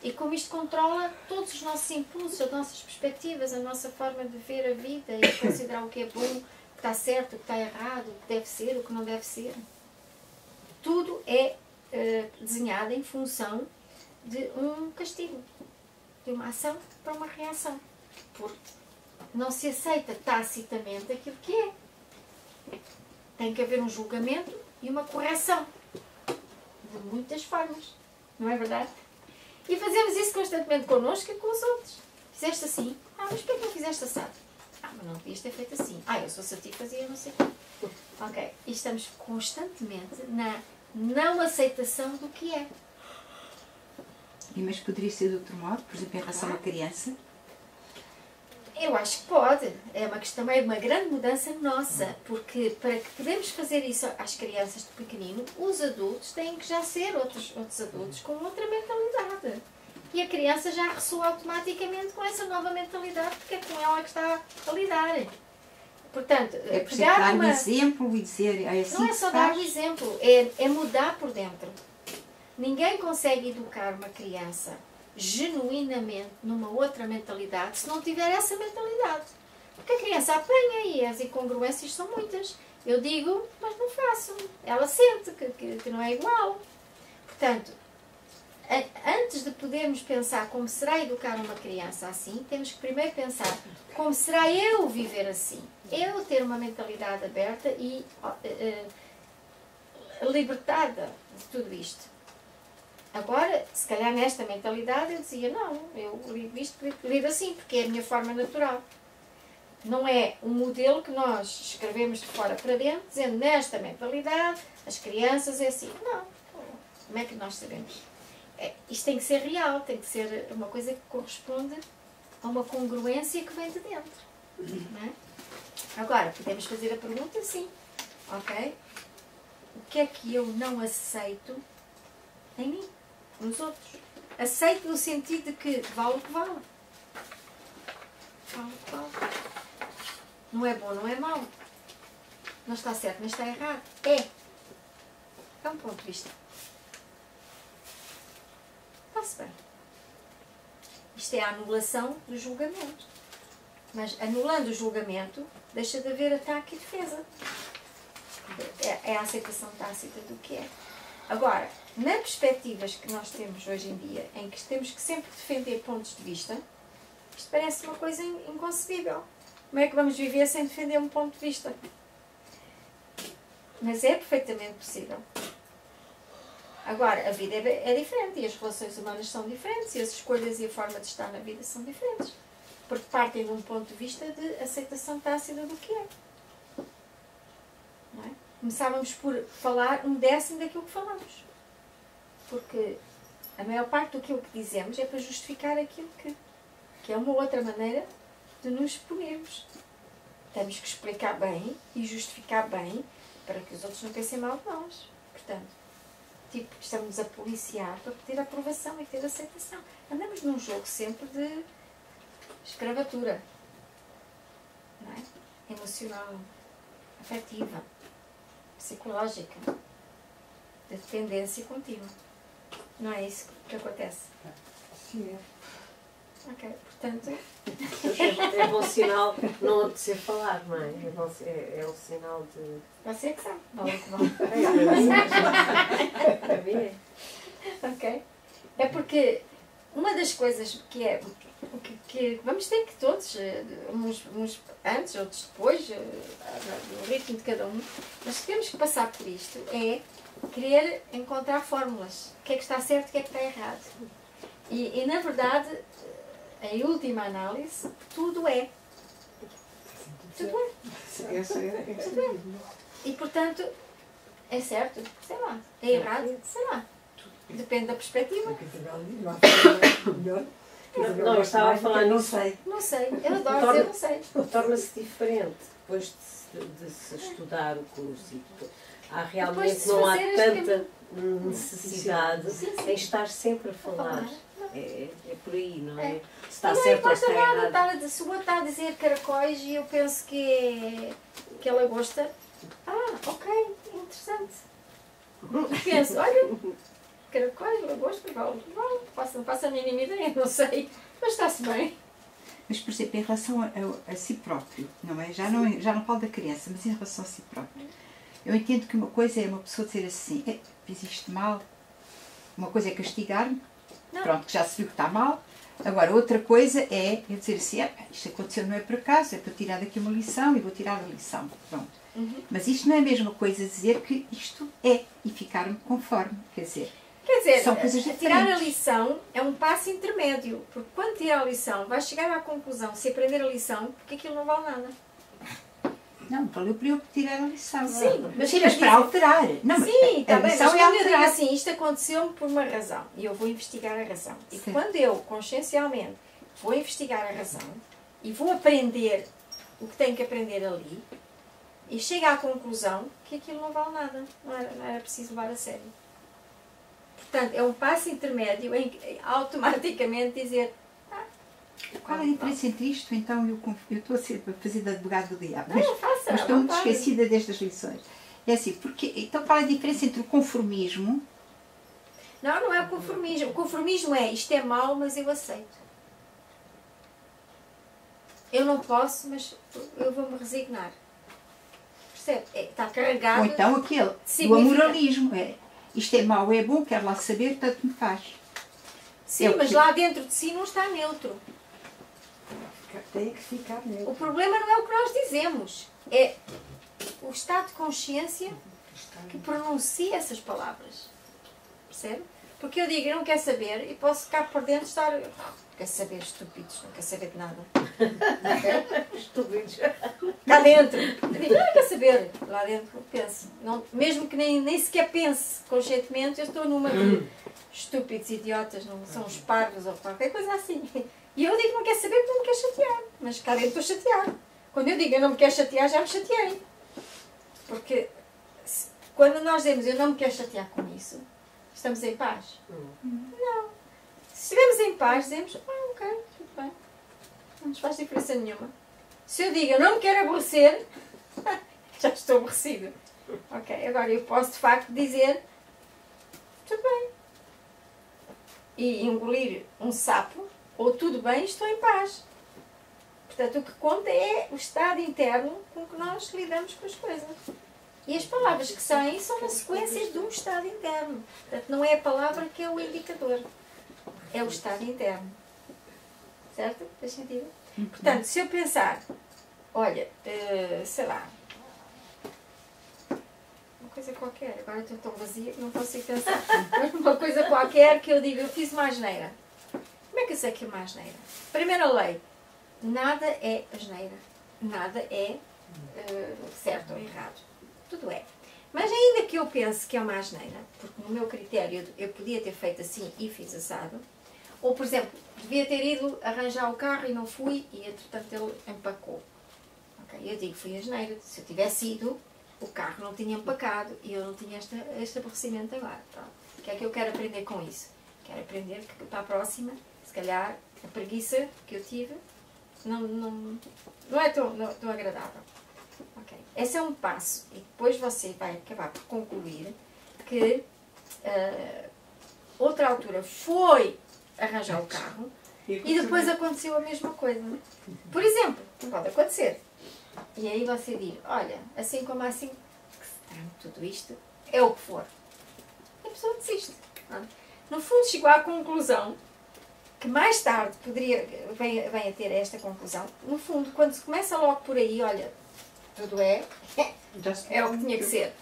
E como isto controla todos os nossos impulsos, as nossas perspectivas, a nossa forma de ver a vida e de considerar o que é bom, o que está certo, o que está errado, o que deve ser, o que não deve ser. Tudo é desenhado em função de um castigo, de uma ação para uma reação. Porque não se aceita tacitamente aquilo que é. Tem que haver um julgamento e uma correção. De muitas formas. Não é verdade? E fazemos isso constantemente connosco e com os outros. Fizeste assim? Mas porquê que não fizeste assado? mas não devias ter feito assim. Eu sou assertivo, fazia não sei o quê. Ok, e estamos constantemente na não aceitação do que é. Mas poderia ser de outro modo, por exemplo, em relação à criança? Eu acho que pode. É uma questão, é uma grande mudança nossa, porque para que podemos fazer isso às crianças de pequenino, os adultos têm que já ser outros adultos com outra mentalidade. E a criança já ressoa automaticamente com essa nova mentalidade, porque é com ela que está a lidar. Portanto, É preciso dar um exemplo e dizer, é assim. Não é só dar um exemplo, é mudar por dentro. Ninguém consegue educar uma criança genuinamente numa outra mentalidade se não tiver essa mentalidade. Porque a criança apanha e as incongruências são muitas. Eu digo, mas não faço. Ela sente que não é igual. Portanto, antes de podermos pensar como será educar uma criança assim, temos que primeiro pensar como será eu viver assim. Eu ter uma mentalidade aberta e libertada de tudo isto. Agora, se calhar nesta mentalidade eu dizia, não, eu lido assim, porque é a minha forma natural. Não é um modelo que nós escrevemos de fora para dentro, dizendo nesta mentalidade, as crianças é assim. Não, como é que nós sabemos? Isto tem que ser real, tem que ser uma coisa que corresponde a uma congruência que vem de dentro. Não é? Agora, podemos fazer a pergunta assim, ok? O que é que eu não aceito em mim, nos outros? Aceito no sentido de que vale o que vale. Vale o que vale. Não é bom, não é mau. Não está certo, mas está errado. É um ponto de vista. Está-se bem. Isto é a anulação do julgamento. Mas anulando o julgamento, deixa de haver ataque e defesa. É a aceitação tácita do que é. Agora, nas perspectivas que nós temos hoje em dia, em que temos que sempre defender pontos de vista, isto parece uma coisa inconcebível. Como é que vamos viver sem defender um ponto de vista? Mas é perfeitamente possível. Agora, a vida é diferente e as relações humanas são diferentes e as escolhas e a forma de estar na vida são diferentes. Porque partem de um ponto de vista de aceitação tácita do que é. Não é? Começávamos por falar 1/10 daquilo que falamos. Porque a maior parte do que dizemos é para justificar aquilo que é uma outra maneira de nos exponirmos. Temos que explicar bem e justificar bem para que os outros não pensem mal de nós. Portanto, estamos a policiar para ter aprovação e ter aceitação. Andamos num jogo sempre de escravatura. Não é? Emocional, afetiva, psicológica, de dependência contínua. Não é isso que acontece? Sim, é. Ok, portanto... É bom sinal não apetecer falar, não é? É um sinal de... Você é que sabe. Ok? É porque uma das coisas que vamos ter que todos, uns antes, outros depois, no ritmo de cada um, mas temos que passar por isto, é querer encontrar fórmulas. O que é que está certo e o que é que está errado. E na verdade, em última análise, tudo é. Tudo é. Tudo é. E portanto, é certo? Sei lá. É errado? Sei lá. Depende da perspectiva. Não, eu estava a falar não nisso. sei. Não sei. Eu adoro dizer não sei. Torna-se diferente depois de se estudar o curso. Há Depois realmente de se não há fazer tanta necessidade Sim, sim. em estar sempre a falar. É por aí, não é? Se está Não certo ou se importa está nada. errado. Se o outro está a dizer caracóis e eu penso que é lagosta, ok, interessante. E penso, olha, caracóis, lagosta, vale, não faço a mínima ideia, não sei, mas está-se bem. Mas, por exemplo, em relação a si próprio, não é? Já não falo da criança, mas em relação a si próprio. Eu entendo que uma coisa é uma pessoa dizer assim, fiz isto mal. Uma coisa é castigar-me, pronto, que já se viu que está mal. Agora, outra coisa é eu dizer assim, isto aconteceu não é por acaso, é para tirar daqui uma lição e vou tirar a lição, pronto. Mas isto não é a mesma coisa dizer que isto é e ficar-me conforme, quer dizer... Quer dizer, São coisas tirar a diferentes. lição é um passo intermédio. Porque quando tirar a lição, vais chegar à conclusão, se aprender a lição, porque aquilo não vale nada. Não, valeu para eu tirar a lição. Sim, mas Sim, quer mas para dizer- alterar. Não, mas Sim, está a bem, mas lição é quando eu digo alterar. assim, isto aconteceu-me por uma razão e eu vou investigar a razão. E Sim. quando eu, consciencialmente, vou investigar a razão e vou aprender o que tenho que aprender ali e chego à conclusão que aquilo não vale nada, não era preciso levar a sério. Portanto, é um passo intermédio em que automaticamente dizer Qual é a diferença entre isto, então, eu estou a fazer de advogado do diabo, não, faça, mas estou muito vontade. esquecida destas lições. É assim, porque, então qual é a diferença entre o conformismo? Não é o conformismo. O conformismo é, isto é mau, mas eu aceito. Eu não posso, mas eu vou-me resignar. Percebe? Está carregado. Ou então aquele, do significa- amoralismo. Isto é mau, é bom, quero lá saber, tanto me faz. Sim, é o mas que- lá dentro de si não está neutro. Tem que ficar neutro. O problema não é o que nós dizemos. É o estado de consciência que pronuncia essas palavras. Percebe? Porque eu digo, eu não quero saber, e posso ficar por dentro e estar... Quer saber, estúpidos, não quer saber de nada. Estúpidos. Cá dentro. Eu digo, não quer saber. Lá dentro eu penso. Não, mesmo que nem sequer pense conscientemente, eu estou numa de estúpidos, idiotas, não são os parvos ou qualquer coisa assim. E eu digo, não quer saber porque não me quer chatear. Mas cá dentro estou chateada. Quando eu digo, eu não me quero chatear, já me chateei. Porque quando nós dizemos, eu não me quero chatear com isso, estamos em paz? Não. Se estivermos em paz, dizemos, ok, tudo bem. Não nos faz diferença nenhuma. Se eu digo, eu não me quero aborrecer, já estou aborrecido. Ok, agora eu posso de facto dizer, tudo bem. E engolir um sapo, ou tudo bem, estou em paz. Portanto, o que conta é o estado interno com que nós lidamos com as coisas. E as palavras que saem são na sequência de um estado interno. Portanto, não é a palavra que é o indicador. É o estado interno. Certo? Faz sentido? Portanto, se eu pensar, olha, sei lá, uma coisa qualquer, agora estou tão vazia que não consigo pensar, mas uma coisa qualquer que eu digo, eu fiz uma asneira. Como é que eu sei que é uma asneira? Primeira lei, nada é asneira. Nada é certo ou errado. Tudo é. Mas ainda que eu pense que é uma asneira, porque no meu critério eu podia ter feito assim e fiz assado, ou, por exemplo, devia ter ido arranjar o carro e não fui e, entretanto, ele empacou. Okay? Eu digo, fui asneira. Se eu tivesse ido, o carro não tinha empacado e eu não tinha este aborrecimento agora. Pronto. O que é que eu quero aprender com isso? Quero aprender que para a próxima, se calhar, a preguiça que eu tive não é tão agradável. Okay. Esse é um passo. E depois você vai acabar por concluir que outra altura foi arranjar o carro e depois aconteceu a mesma coisa. Por exemplo, pode acontecer. E aí você diz, olha, assim como assim, que estranho tudo isto, é o que for. E a pessoa desiste. No fundo chegou à conclusão que mais tarde vem a ter esta conclusão. No fundo, quando se começa logo por aí, olha, tudo é o que tinha que ser.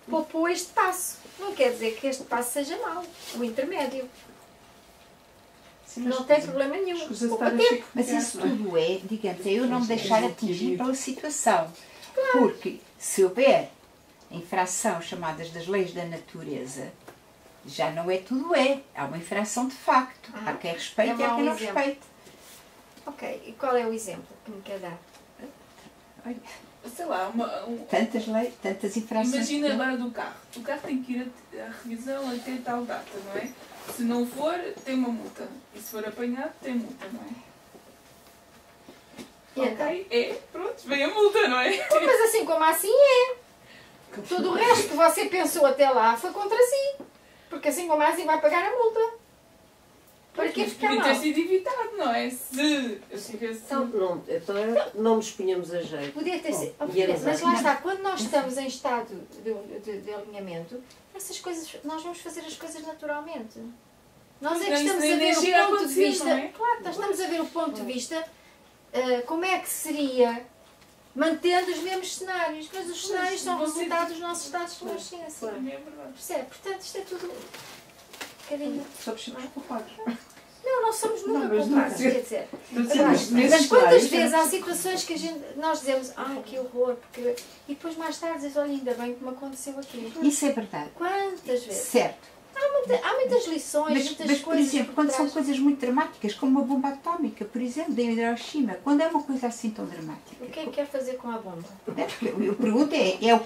Poupou este passo. Não quer dizer que este passo seja mau, o intermédio. Não tem problema nenhum. Poupa tempo. Mas isso tudo é, digamos, é eu não me deixar atingir pela situação. Porque se houver infração chamadas das leis da natureza, já não é tudo é. Há uma infração de facto. Há quem respeite e há quem não respeite. Ok, e qual é o exemplo que me quer dar? Sei lá, Tantas leis, tantas infrações. imagina agora do carro. O carro tem que ir à revisão até tal data, não é? Se não for, tem uma multa. E se for apanhado, tem multa, não é? E Ok, pronto, vem a multa, não é? Mas assim como assim é. Tudo o resto que você pensou até lá foi contra si. Porque assim como assim vai pagar a multa. Para que ficar Podia mal? ter sido evitado, não é? Se eu tivesse... Então não nos punhamos a jeito. Podia ter sido. Oh, e Mas lá está, quando nós estamos em estado de alinhamento, essas coisas, nós vamos fazer as coisas naturalmente. Nós é que Mas estamos a isso ver chega a o ponto de acontecer, vista. não é? Claro, nós estamos a ver o ponto de vista, como é que seria mantendo os mesmos cenários, mas os cenários são você- resultado dos nossos estados de consciência. Também é verdade. Percebe? Portanto, isto é tudo. bocadinho. Somos sempre culpados. Não somos nunca Não, mas não culpados, dizer- quer dizer. Não sei, Agora, mas mas nesses quantas cenários vezes também- há situações que nós dizemos, ai que horror, porque... e depois mais tarde dizes, olha, ainda bem que me aconteceu aquilo. Isso é verdade. Quantas vezes? Certo. Há muitas lições, muitas Mas, por coisas. exemplo, quando são coisas muito dramáticas, como uma bomba atómica, por exemplo, da Hiroshima, quando é uma coisa assim tão dramática. O que é que quer fazer com a bomba? Eu pergunto é o que é, é o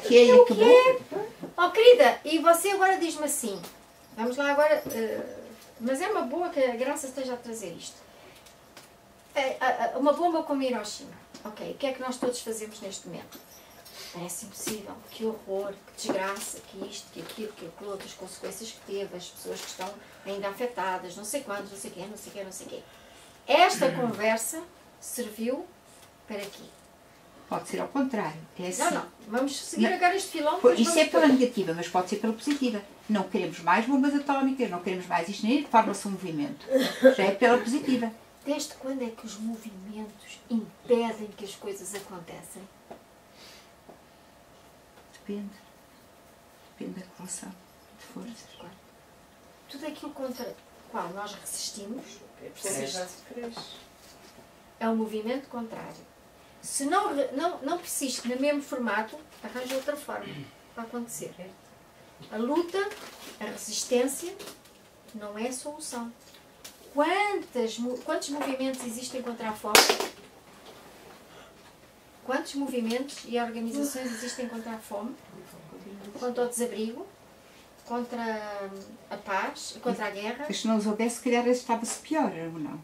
que é e É o que acabou. Oh, querida, e você agora diz-me assim, vamos lá agora, mas é uma boa que a Graça esteja a trazer isto. Uma bomba como Hiroshima. Ok, o que é que nós todos fazemos neste momento? Parece impossível, que horror, que desgraça, que isto, que aquilo, que aquilo, outras consequências que teve, as pessoas que estão ainda afetadas, não sei quantos, não sei quê, não sei quê, não sei quê. Esta conversa serviu para quê? Pode ser ao contrário. É assim. Não, vamos seguir Não. agora este filão. Pois, depois isso é vamos pela para- negativa, mas pode ser pela positiva. Não queremos mais bombas atómicas, não queremos mais isto, nem forma-se um movimento. Já é pela positiva. Desde quando é que os movimentos impedem que as coisas acontecem? Depende. Depende da relação de forças. Tudo aquilo contra o qual nós resistimos é um movimento contrário. Se não persiste no mesmo formato, arranja outra forma para acontecer. A luta, a resistência, não é a solução. Quantos movimentos existem contra a fome? Quantos movimentos e organizações existem contra a fome? Contra o desabrigo? Contra a paz? Contra a guerra? Mas se não os houvesse, se calhar estava-se pior, ou não?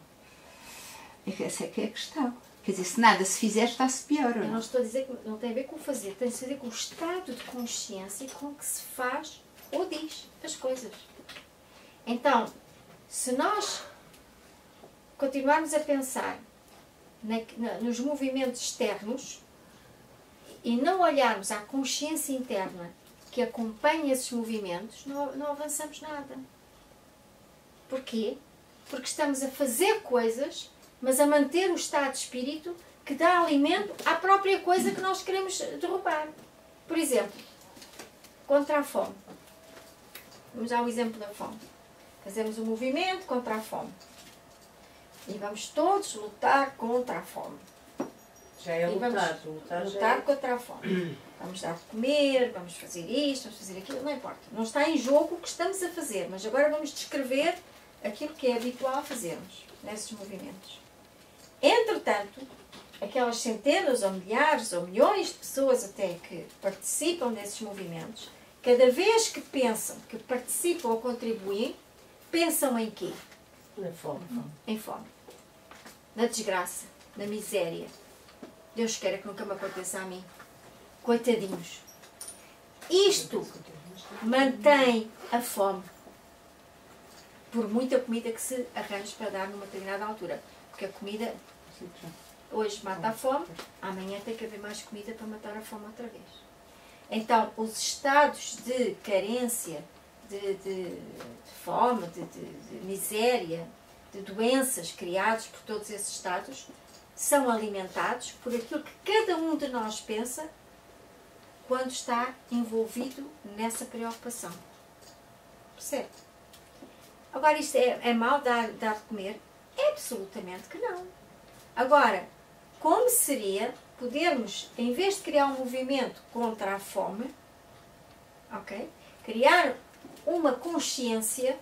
Essa é que é a questão. Quer dizer, se nada se fizer, está-se pior, ou Eu não não? estou a dizer que não tem a ver com o fazer, tem a ver com o estado de consciência com que se faz ou diz as coisas. Então, se nós continuarmos a pensar nos movimentos externos e não olharmos à consciência interna que acompanha esses movimentos, não avançamos nada. Porquê? Porque estamos a fazer coisas, mas a manter o estado de espírito que dá alimento à própria coisa que nós queremos derrubar. Por exemplo, contra a fome. Vamos dar o exemplo da fome. Fazemos um movimento contra a fome. E vamos todos lutar contra a fome. Já é E lutar. vamos Lutar já lutar é... contra a fome. Vamos dar de comer, vamos fazer isto, vamos fazer aquilo, não importa. Não está em jogo o que estamos a fazer, mas agora vamos descrever aquilo que é habitual fazermos nesses movimentos. Entretanto, aquelas centenas ou milhares ou milhões de pessoas até que participam desses movimentos, cada vez que pensam que participam ou contribuem, pensam em quê? Na fome. Em fome. Na desgraça, na miséria. Deus queira que nunca me aconteça a mim. Coitadinhos. Isto mantém a fome. Por muita comida que se arranje para dar numa determinada altura. Porque a comida hoje mata a fome, amanhã tem que haver mais comida para matar a fome outra vez. Então, os estados de carência, de fome, de miséria, de doenças criados por todos esses estados, são alimentados por aquilo que cada um de nós pensa quando está envolvido nessa preocupação. Percebe? Agora, isto é mau dar de comer? Absolutamente que não. Agora, como seria podermos, em vez de criar um movimento contra a fome, ok? Criar uma consciência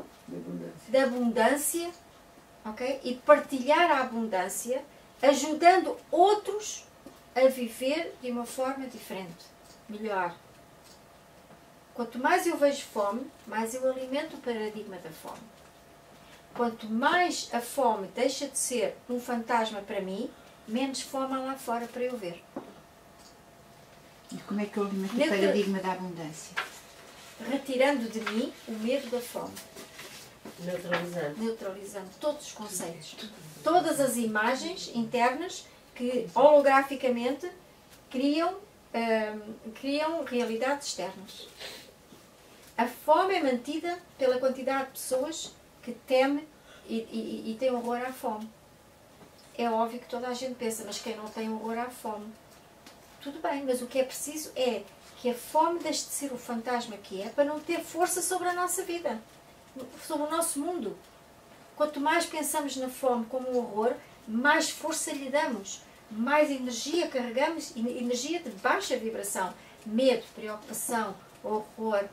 da abundância, ok? E partilhar a abundância, ajudando outros a viver de uma forma diferente, melhor. Quanto mais eu vejo fome, mais eu alimento o paradigma da fome. Quanto mais a fome deixa de ser um fantasma para mim, menos fome há lá fora para eu ver. E como é que eu alimento o Neutra- paradigma da abundância? Retirando de mim o medo da fome. Neutralizando. Neutralizando todos os conceitos. Todas as imagens internas que holograficamente criam realidades externas. A fome é mantida pela quantidade de pessoas que teme e tem horror à fome. É óbvio que toda a gente pensa, mas quem não tem horror à fome? Tudo bem, mas o que é preciso é que a fome deixe de ser o fantasma que é para não ter força sobre a nossa vida. sobre o nosso mundo. Quanto mais pensamos na fome como um horror, mais força lhe damos, mais energia carregamos, energia de baixa vibração. Medo, preocupação, horror.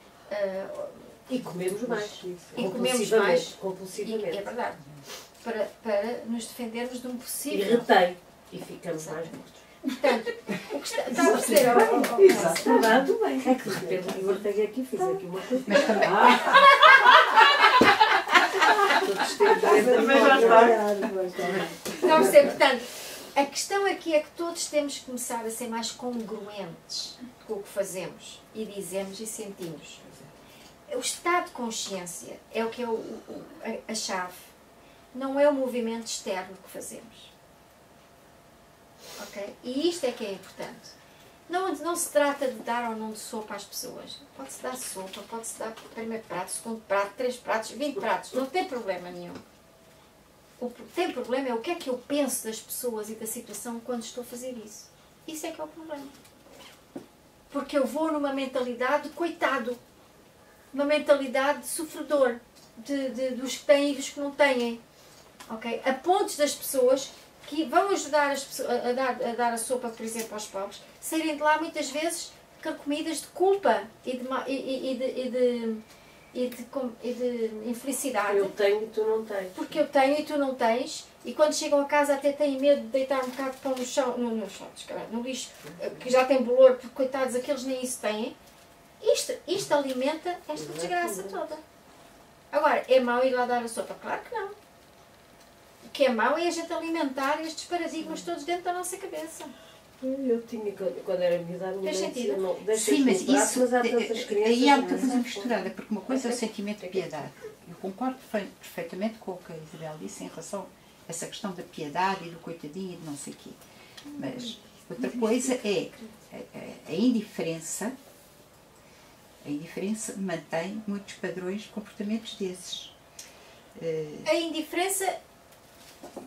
E comemos mais. E comemos mais. Compulsivamente. É verdade. Para nos defendermos de um E possível. retém. E ficamos mais mortos. Portanto, o que está a perceber? Exato. Verdade, bem. É que de repente eu voltei aqui e fiz aqui uma coisa. Mas também, Todos temos Também já está. Está a perceber? Portanto, a questão aqui é que todos temos que começar a ser mais congruentes com o que fazemos e dizemos e sentimos. O estado de consciência é o que é a chave. Não é o movimento externo que fazemos. Ok? E isto é que é importante. Não se trata de dar ou não de sopa às pessoas. Pode-se dar sopa, pode-se dar primeiro prato, segundo prato, 3 pratos, 20 pratos. Não tem problema nenhum. O que tem problema é o que é que eu penso das pessoas e da situação quando estou a fazer isso. Isso é que é o problema. Porque eu vou numa mentalidade de coitado. Uma mentalidade de sofredor. Dos que têm e dos que não têm. Okay? A pontos das pessoas que vão ajudar as pessoas a dar a sopa, por exemplo, aos pobres, saírem de lá muitas vezes carcomidas de culpa e de infelicidade. Eu tenho e tu não tens. Porque eu tenho e tu não tens, e quando chegam a casa até têm medo de deitar um bocado de pão no chão, no lixo, que já tem bolor, porque coitados, aqueles nem isso têm. Isto alimenta esta desgraça toda. Agora, é mau ir lá dar a sopa? Claro que não. O que é mau é a gente alimentar estes paradigmas todos dentro da nossa cabeça. Eu tinha, quando era miúda, a minha Fez mãe dizia, sentido? não, deixa sim, mas comprar, isso, mas há tantas crianças. aí há muita que coisa não misturada, porque uma coisa é o sentimento de piedade. Eu concordo perfeitamente com o que a Isabel disse em relação a essa questão da piedade e do coitadinho e de não sei o quê. Mas outra coisa é a indiferença. A indiferença mantém muitos padrões de comportamentos desses. A indiferença,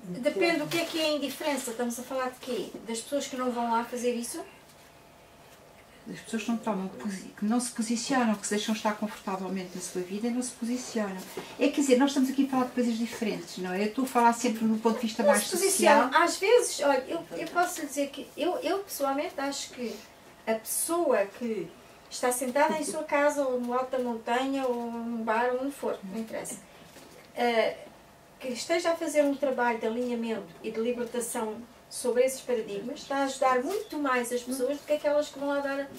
depende do que é a indiferença. Estamos a falar de quê? Das pessoas que não vão lá fazer isso? As pessoas que não tomam, que não se posicionam, que se deixam estar confortavelmente na sua vida e não se posicionam. É, quer dizer, nós estamos aqui a falar de coisas diferentes, não é? Eu estou a falar sempre no ponto de vista mais social. Às vezes, olha, eu posso lhe dizer que eu pessoalmente acho que a pessoa que está sentada em sua casa ou no alto da montanha ou num bar ou onde for, não interessa, que esteja a fazer um trabalho de alinhamento e de libertação sobre esses paradigmas, está a ajudar muito mais as pessoas do que aquelas que vão lá dar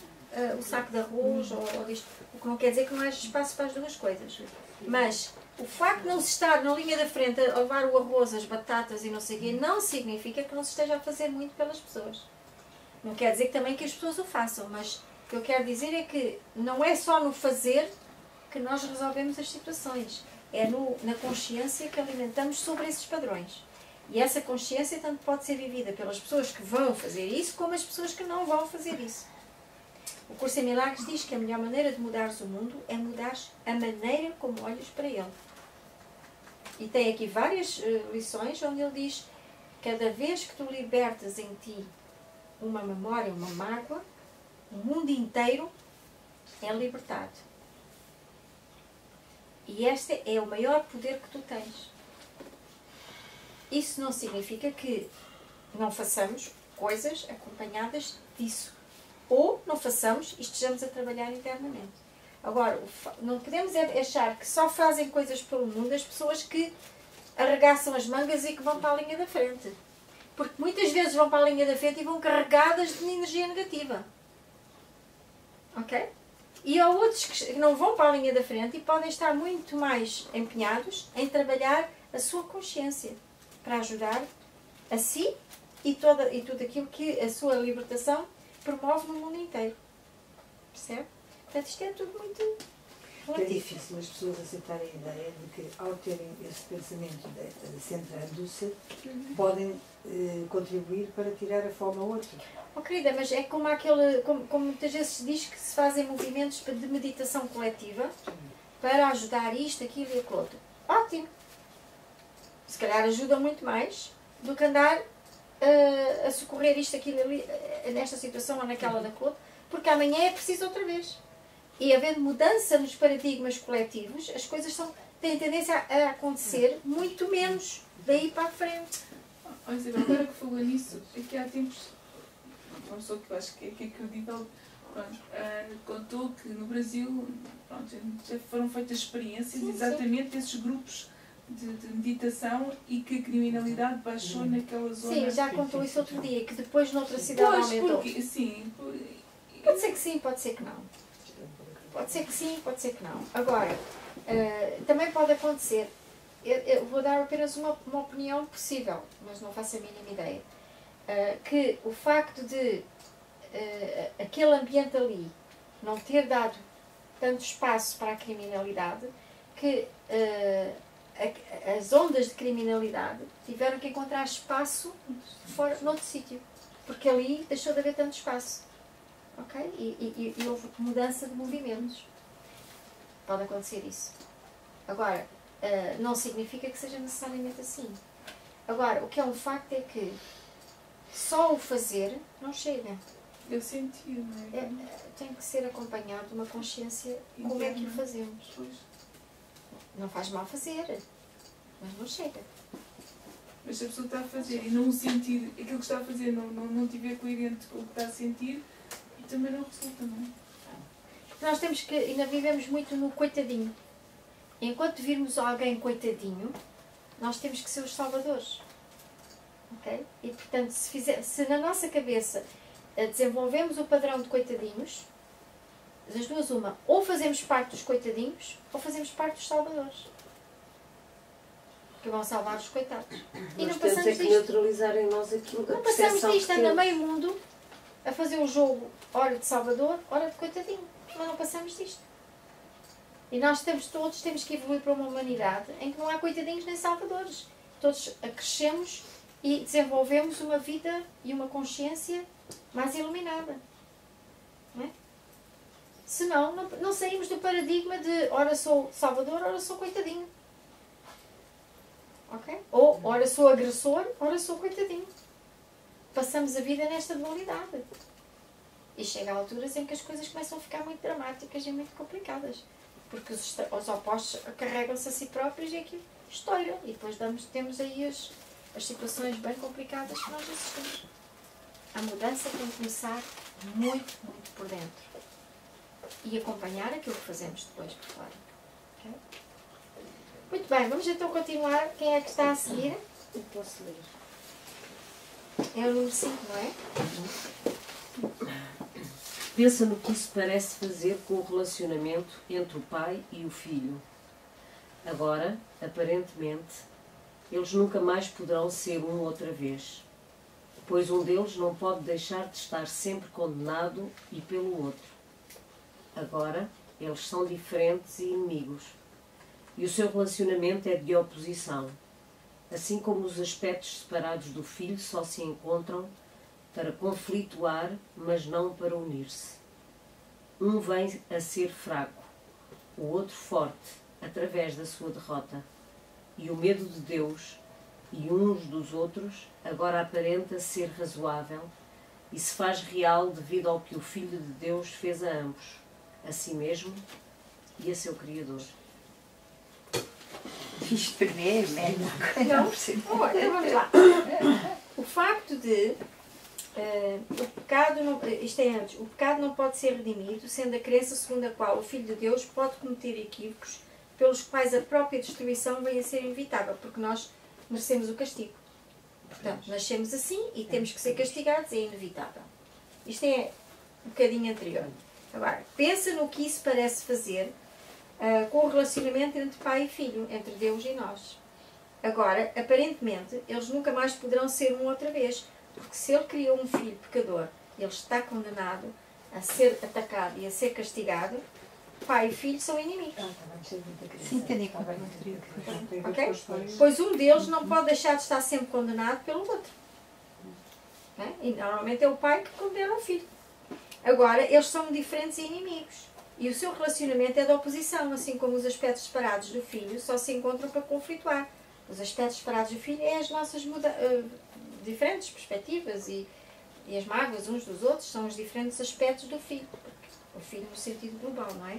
o saco de arroz ou disto. O que não quer dizer que não haja espaço para as duas coisas. Mas o facto de não se estar na linha da frente a levar o arroz, as batatas e não sei o quê, não significa que não se esteja a fazer muito pelas pessoas. Não quer dizer também que as pessoas o façam, mas o que eu quero dizer é que não é só no fazer que nós resolvemos as situações. É na consciência que alimentamos sobre esses padrões. E essa consciência tanto pode ser vivida pelas pessoas que vão fazer isso, como as pessoas que não vão fazer isso. O Curso em Milagres diz que a melhor maneira de mudares o mundo é mudares a maneira como olhas para ele. E tem aqui várias lições onde ele diz: cada vez que tu libertas em ti uma memória, uma mágoa, o mundo inteiro é libertado. E este é o maior poder que tu tens. Isso não significa que não façamos coisas acompanhadas disso. Ou não façamos e estejamos a trabalhar internamente. Agora, não podemos achar que só fazem coisas pelo mundo as pessoas que arregaçam as mangas e que vão para a linha da frente. Porque muitas vezes vão para a linha da frente e vão carregadas de energia negativa. Ok? E há outros que não vão para a linha da frente e podem estar muito mais empenhados em trabalhar a sua consciência para ajudar a si e tudo aquilo que a sua libertação promove no mundo inteiro. Percebe? Portanto, isto é tudo muito É relativo. difícil as pessoas aceitarem a ideia de que, ao terem esse pensamento centrando-se, podem contribuir para tirar a fome a outro. Oh, querida, mas é como como muitas vezes se diz que se fazem movimentos de meditação coletiva para ajudar isto, aquilo e aquilo outro. Ótimo! Se calhar ajuda muito mais do que andar a socorrer isto, aquilo ali, nesta situação ou naquela daquela outra, porque amanhã é preciso outra vez. E havendo mudança nos paradigmas coletivos, as coisas tem tendência a acontecer muito menos daí para a frente. Oh, Isabel, agora que falou nisso, aqui há tempos, uma pessoa que eu acho que é acreditável, pronto, contou que no Brasil, pronto, já foram feitas experiências exatamente desses grupos de meditação e que a criminalidade baixou naquela zona. Sim, já contou isso outro dia, que depois noutra cidade aumentou. Porque, sim, Pode ser que sim, pode ser que não. Pode ser que sim, pode ser que não. Agora, também pode acontecer, eu vou dar apenas uma opinião possível, mas não faço a mínima ideia, que o facto de aquele ambiente ali não ter dado tanto espaço para a criminalidade, que as ondas de criminalidade tiveram que encontrar espaço fora, noutro sítio, porque ali deixou de haver tanto espaço. Ok? E houve mudança de movimentos. Pode acontecer isso. Agora, não significa que seja necessariamente assim. Agora, o que é um facto é que só o fazer não chega. Eu senti, não é? Tem que ser acompanhado de uma consciência como é que o fazemos. Não faz mal fazer, mas não chega. Mas se a pessoa está a fazer e não sentir aquilo que está a fazer, não tiver coerente com o que está a sentir, também não resulta, não é? Porque nós temos que, ainda vivemos muito no coitadinho. Enquanto virmos alguém coitadinho, nós temos que ser os salvadores. Ok? E portanto, se na nossa cabeça desenvolvemos o padrão de coitadinhos, das duas uma, ou fazemos parte dos coitadinhos, ou fazemos parte dos salvadores. Que vão salvar os coitados. E não passamos disto. Neutralizar em nós aquilo, não passamos disto, anda meio mundo a fazer o jogo, hora de salvador, hora de coitadinho. Mas não passamos disto. E nós todos temos que evoluir para uma humanidade em que não há coitadinhos nem salvadores. Todos crescemos e desenvolvemos uma vida e uma consciência mais iluminada. Não é? Senão, não saímos do paradigma de ora sou salvador, ora sou coitadinho. Ok? Ou ora sou agressor, ora sou coitadinho. Passamos a vida nesta dualidade. E chega a alturas em que as coisas começam a ficar muito dramáticas e muito complicadas. Porque os opostos carregam-se a si próprios e aqui estouram. E depois temos aí as situações bem complicadas que nós assistimos. A mudança tem que começar muito, muito por dentro. E acompanhar aquilo que fazemos depois por fora. Okay? Muito bem, vamos então continuar. Quem é que está a seguir? Eu posso ler. É o número 5, não é? Pensa no que isso parece fazer com o relacionamento entre o pai e o filho. Agora, aparentemente, eles nunca mais poderão ser um outra vez, pois um deles não pode deixar de estar sempre condenado e pelo outro. Agora, eles são diferentes e inimigos, e o seu relacionamento é de oposição, assim como os aspectos separados do filho só se encontram para conflituar, mas não para unir-se. Um vem a ser fraco, o outro forte, através da sua derrota. E o medo de Deus e uns dos outros agora aparenta ser razoável e se faz real devido ao que o Filho de Deus fez a ambos, a si mesmo e a seu Criador. Isto para mim é médico. Não? Olha, vamos lá. O facto de o pecado não, isto é antes, o pecado não pode ser redimido, sendo a crença segundo a qual o Filho de Deus pode cometer equívocos pelos quais a própria destruição vem a ser inevitável, porque nós merecemos o castigo. Portanto, nascemos assim e temos que ser castigados, é inevitável. Isto é um bocadinho anterior. Agora, pensa no que isso parece fazer com o relacionamento entre pai e filho, entre Deus e nós. Agora, aparentemente, eles nunca mais poderão ser um outra vez, porque se ele criou um filho pecador, ele está condenado a ser atacado e a ser castigado, pai e filho são inimigos. Sim, entendi. Ok? Pois um deles não pode deixar de estar sempre condenado pelo outro. E normalmente é o pai que condena o filho. Agora, eles são diferentes e inimigos. E o seu relacionamento é de oposição, assim como os aspectos separados do filho só se encontram para conflituar. Os aspectos separados do filho é as nossas diferentes perspectivas e as mágoas uns dos outros são os diferentes aspectos do filho. O filho no sentido global, não é?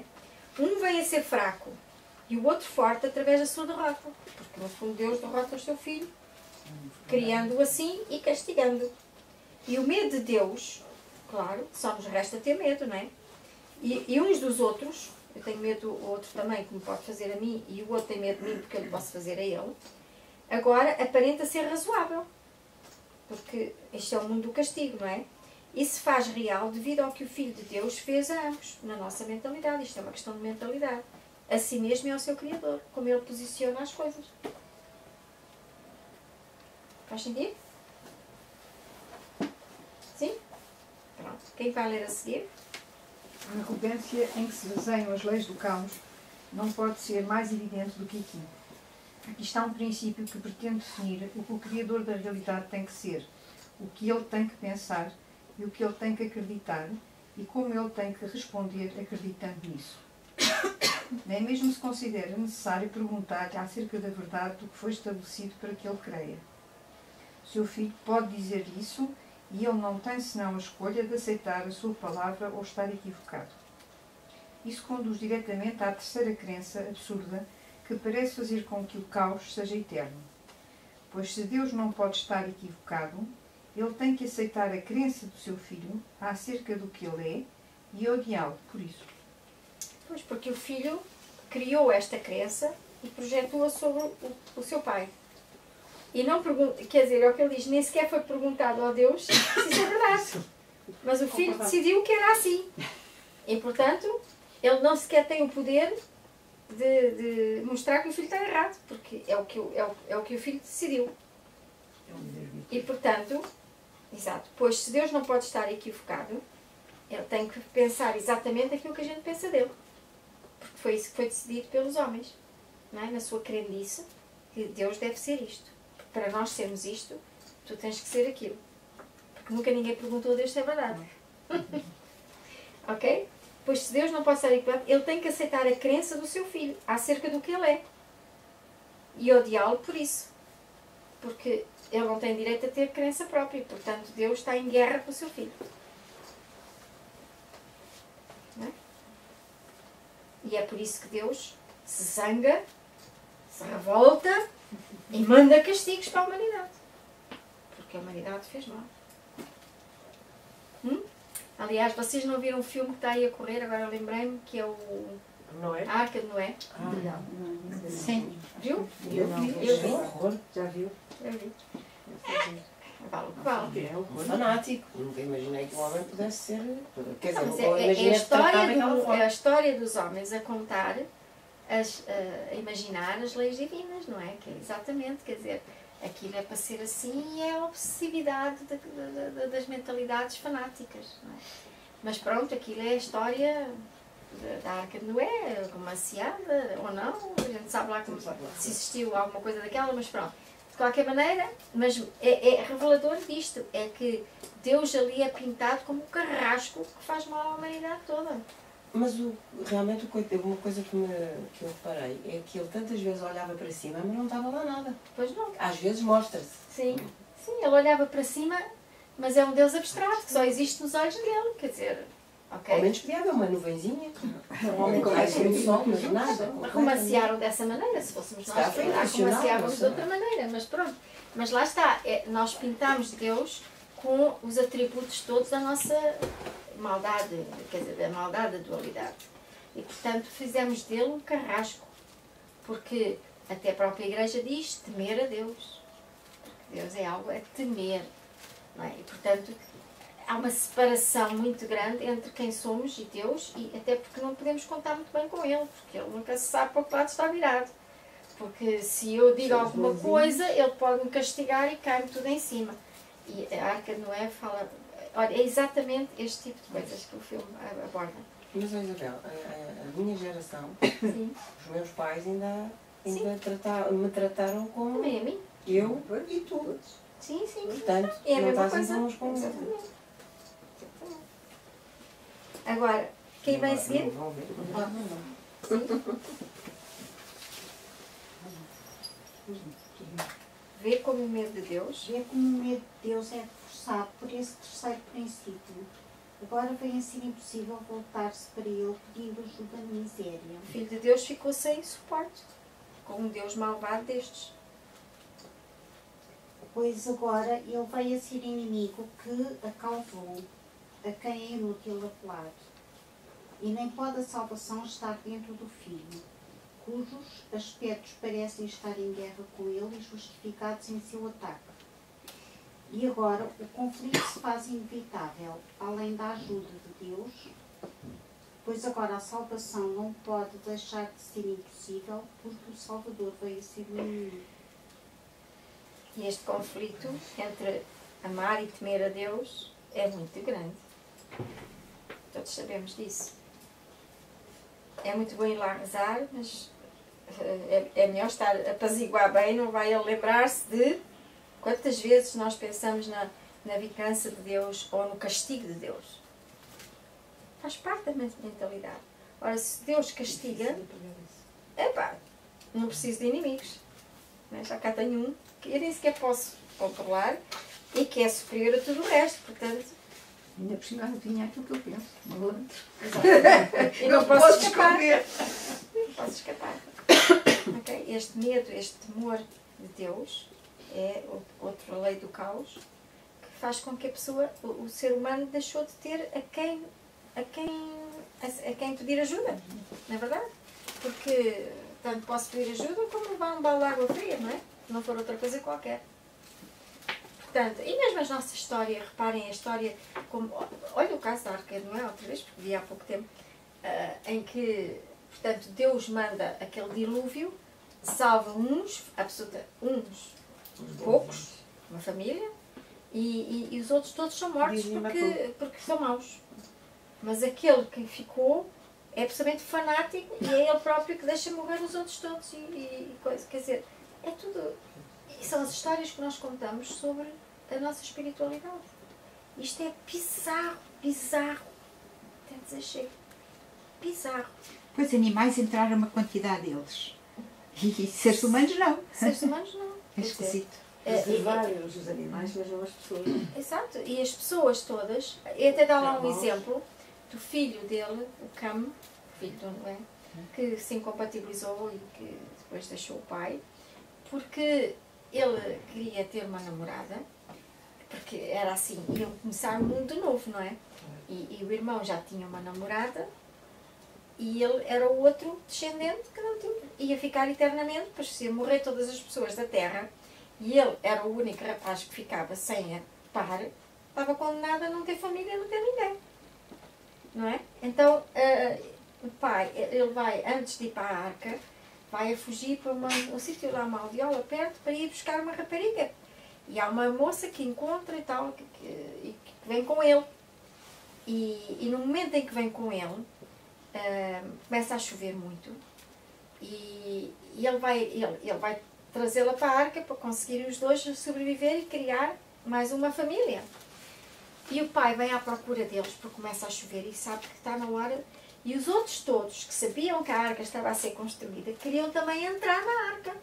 Um vem a ser fraco, E o outro forte através da sua derrota. Porque no fundo Deus derrota o seu filho, criando-o assim e castigando-o. E o medo de Deus, claro, só nos resta ter medo, não é? E uns dos outros, eu tenho medo do outro também, que me pode fazer a mim, e o outro tem medo de mim porque eu lhe posso fazer a ele, agora aparenta ser razoável. Porque este é o mundo do castigo, não é? E se faz real devido ao que o Filho de Deus fez a ambos, na nossa mentalidade. Isto é uma questão de mentalidade. A si mesmo e ao seu Criador, como ele posiciona as coisas. Faz sentido? Sim? Pronto. Quem vai ler a seguir? A arrogância em que se baseiam as leis do caos não pode ser mais evidente do que aqui. Aqui está um princípio que pretende definir o que o Criador da realidade tem que ser, o que ele tem que pensar e o que ele tem que acreditar e como ele tem que responder acreditando nisso. Nem mesmo se considera necessário perguntar-lhe acerca da verdade do que foi estabelecido para que ele creia. O seu filho pode dizer isso e ele não tem senão a escolha de aceitar a sua palavra ou estar equivocado. Isso conduz diretamente à terceira crença absurda que parece fazer com que o caos seja eterno. Pois se Deus não pode estar equivocado, ele tem que aceitar a crença do seu filho acerca do que ele é e odiá-lo por isso. Pois, porque o filho criou esta crença e projetou-a sobre o seu pai. E não pergunta, quer dizer, é o que ele diz, nem sequer foi perguntado a Deus se isso é verdade. Mas o filho decidiu que era assim. E, portanto, ele não sequer tem o poder de mostrar que o filho está errado, porque é o que o filho decidiu. E, portanto, exato, pois se Deus não pode estar equivocado, ele tem que pensar exatamente aquilo que a gente pensa dele. Porque foi isso que foi decidido pelos homens, não é? Na sua crendice, que Deus deve ser isto. Porque para nós sermos isto, tu tens que ser aquilo. Porque nunca ninguém perguntou a Deus se é verdade. Ok? Pois se Deus não pode estar equivocado, ele tem que aceitar a crença do seu filho acerca do que ele é. E odiá-lo por isso. Porque ele não tem direito a ter crença própria. Portanto, Deus está em guerra com o seu filho. Não é? E é por isso que Deus se zanga, se revolta e manda castigos para a humanidade. Porque a humanidade fez mal. Aliás, vocês não viram um filme que está aí a correr, agora lembrei-me, que é o Noé? A Arca de Noé? Sim. Viu? Eu vi. Já viu? Eu vi. Vale o que vale. É um fanático. Nunca imaginei que o homem pudesse ser. Quer dizer, Mas eu imaginei que tratava daquela é forma. a história dos homens a contar, a imaginar as leis divinas, não é? Que é exatamente, quer dizer, aquilo é para ser assim e é a obsessividade das mentalidades fanáticas, não é? Mas pronto, aquilo é a história da Arca de Noé, romanceada ou não, a gente sabe lá como, se existiu alguma coisa daquela, mas pronto. De qualquer maneira, mas é revelador disto, é que Deus ali é pintado como um carrasco que faz mal à humanidade toda. Mas realmente uma coisa que eu reparei é que ele tantas vezes olhava para cima, mas não estava lá nada. Pois não. Às vezes mostra-se. Sim, ele olhava para cima, mas é um Deus abstrato, que só existe nos olhos dele, quer dizer, ok? Ao menos podia haver uma nuvenzinha. Um homem com mais do sol, mas nada. Romancearam dessa maneira, se fôssemos nós, Foi romanceávamos de outra maneira, mas pronto. Mas lá está, nós pintamos Deus com os atributos todos da nossa maldade, quer dizer, da maldade da dualidade. E, portanto, fizemos dele um carrasco, porque até a própria Igreja diz temer a Deus. Porque Deus é algo a temer, não é? E, portanto, há uma separação muito grande entre quem somos e Deus, e até porque não podemos contar muito bem com Ele, porque Ele nunca se sabe para que lado está virado. Porque se eu digo alguma coisa, Ele pode me castigar e cai-me tudo em cima. E a Arca de Noé fala... Olha, é exatamente este tipo de coisas que o filme aborda. Mas, Isabel, a minha geração, Sim. os meus pais ainda Sim. me trataram como Também a mim. eu e tu. Sim, sim. Portanto, É a não mesma está coisa. assim uns com os outros. Exatamente. Agora, quem vai a seguir? Vão ver. Vê como o medo de Deus. Vê como o medo de Deus é reforçado por esse terceiro princípio, Agora vem a ser impossível voltar-se para ele pedindo ajuda na miséria. O Filho de Deus ficou sem suporte, com um Deus malvado destes. Pois agora ele veio a ser inimigo que a causou, a quem é inútil apelar. E nem pode a salvação estar dentro do Filho, cujos aspectos parecem estar em guerra com ele e justificados em seu ataque. E agora o conflito se faz inevitável, além da ajuda de Deus, pois agora a salvação não pode deixar de ser impossível, porque o Salvador veio a ser o inimigo. E este conflito entre amar e temer a Deus é muito grande. Todos sabemos disso. É muito bom ir lá rezar, mas é melhor estar a apaziguar bem, não vai a lembrar-se de quantas vezes nós pensamos na vingança de Deus ou no castigo de Deus. Faz parte da mentalidade. Ora, se Deus castiga, epá, não preciso de inimigos. Já cá tenho um que eu nem sequer posso controlar e que é superior a tudo o resto. Portanto, Ainda por cima eu tinha aquilo que eu penso. No outro. exatamente. E não posso escapar. Não posso escapar. Okay? Este medo, este temor de Deus é outra lei do caos que faz com que a pessoa, o ser humano, deixou de ter a quem pedir ajuda. Não é verdade? Porque tanto posso pedir ajuda como levar um balde de água fria, não é? Se não for outra coisa qualquer. Portanto, e mesmo a nossa história, reparem a história, como, olha o caso da Arca de Noé, outra vez, porque vi há pouco tempo, em que, portanto, Deus manda aquele dilúvio, salva uns poucos, uma família, e os outros todos são mortos porque são maus. Mas aquele que ficou é absolutamente fanático e é ele próprio que deixa morrer os outros todos e coisa. Quer dizer, é tudo. E são as histórias que nós contamos sobre a nossa espiritualidade. Isto é bizarro, bizarro. Até dizer chega. Bizarro. Pois animais entraram uma quantidade deles. E seres humanos não. Seres humanos não. É esquisito. Vários os animais, mas não as pessoas. Exato. E as pessoas todas, e até dá lá um exemplo do filho dele, o Cam, filho do Noé, que se incompatibilizou e que depois deixou o pai, porque ele queria ter uma namorada, porque era assim, iam começar um mundo novo, não é? E o irmão já tinha uma namorada e ele era o outro descendente que não tinha. Ia ficar eternamente, pois se ia morrer todas as pessoas da terra e ele era o único rapaz que ficava sem a par, estava condenado a não ter família, não ter ninguém. Não é? Então, o pai, ele vai, antes de ir para a arca, vai a fugir para um sítio lá, uma aldeola perto, para ir buscar uma rapariga. E há uma moça que encontra e tal, que vem com ele. E no momento em que vem com ele, começa a chover muito. E ele vai trazê-la para a arca para conseguir os dois sobreviver e criar mais uma família. E o pai vem à procura deles porque começa a chover e sabe que está na hora. E os outros todos que sabiam que a arca estava a ser construída queriam também entrar na arca.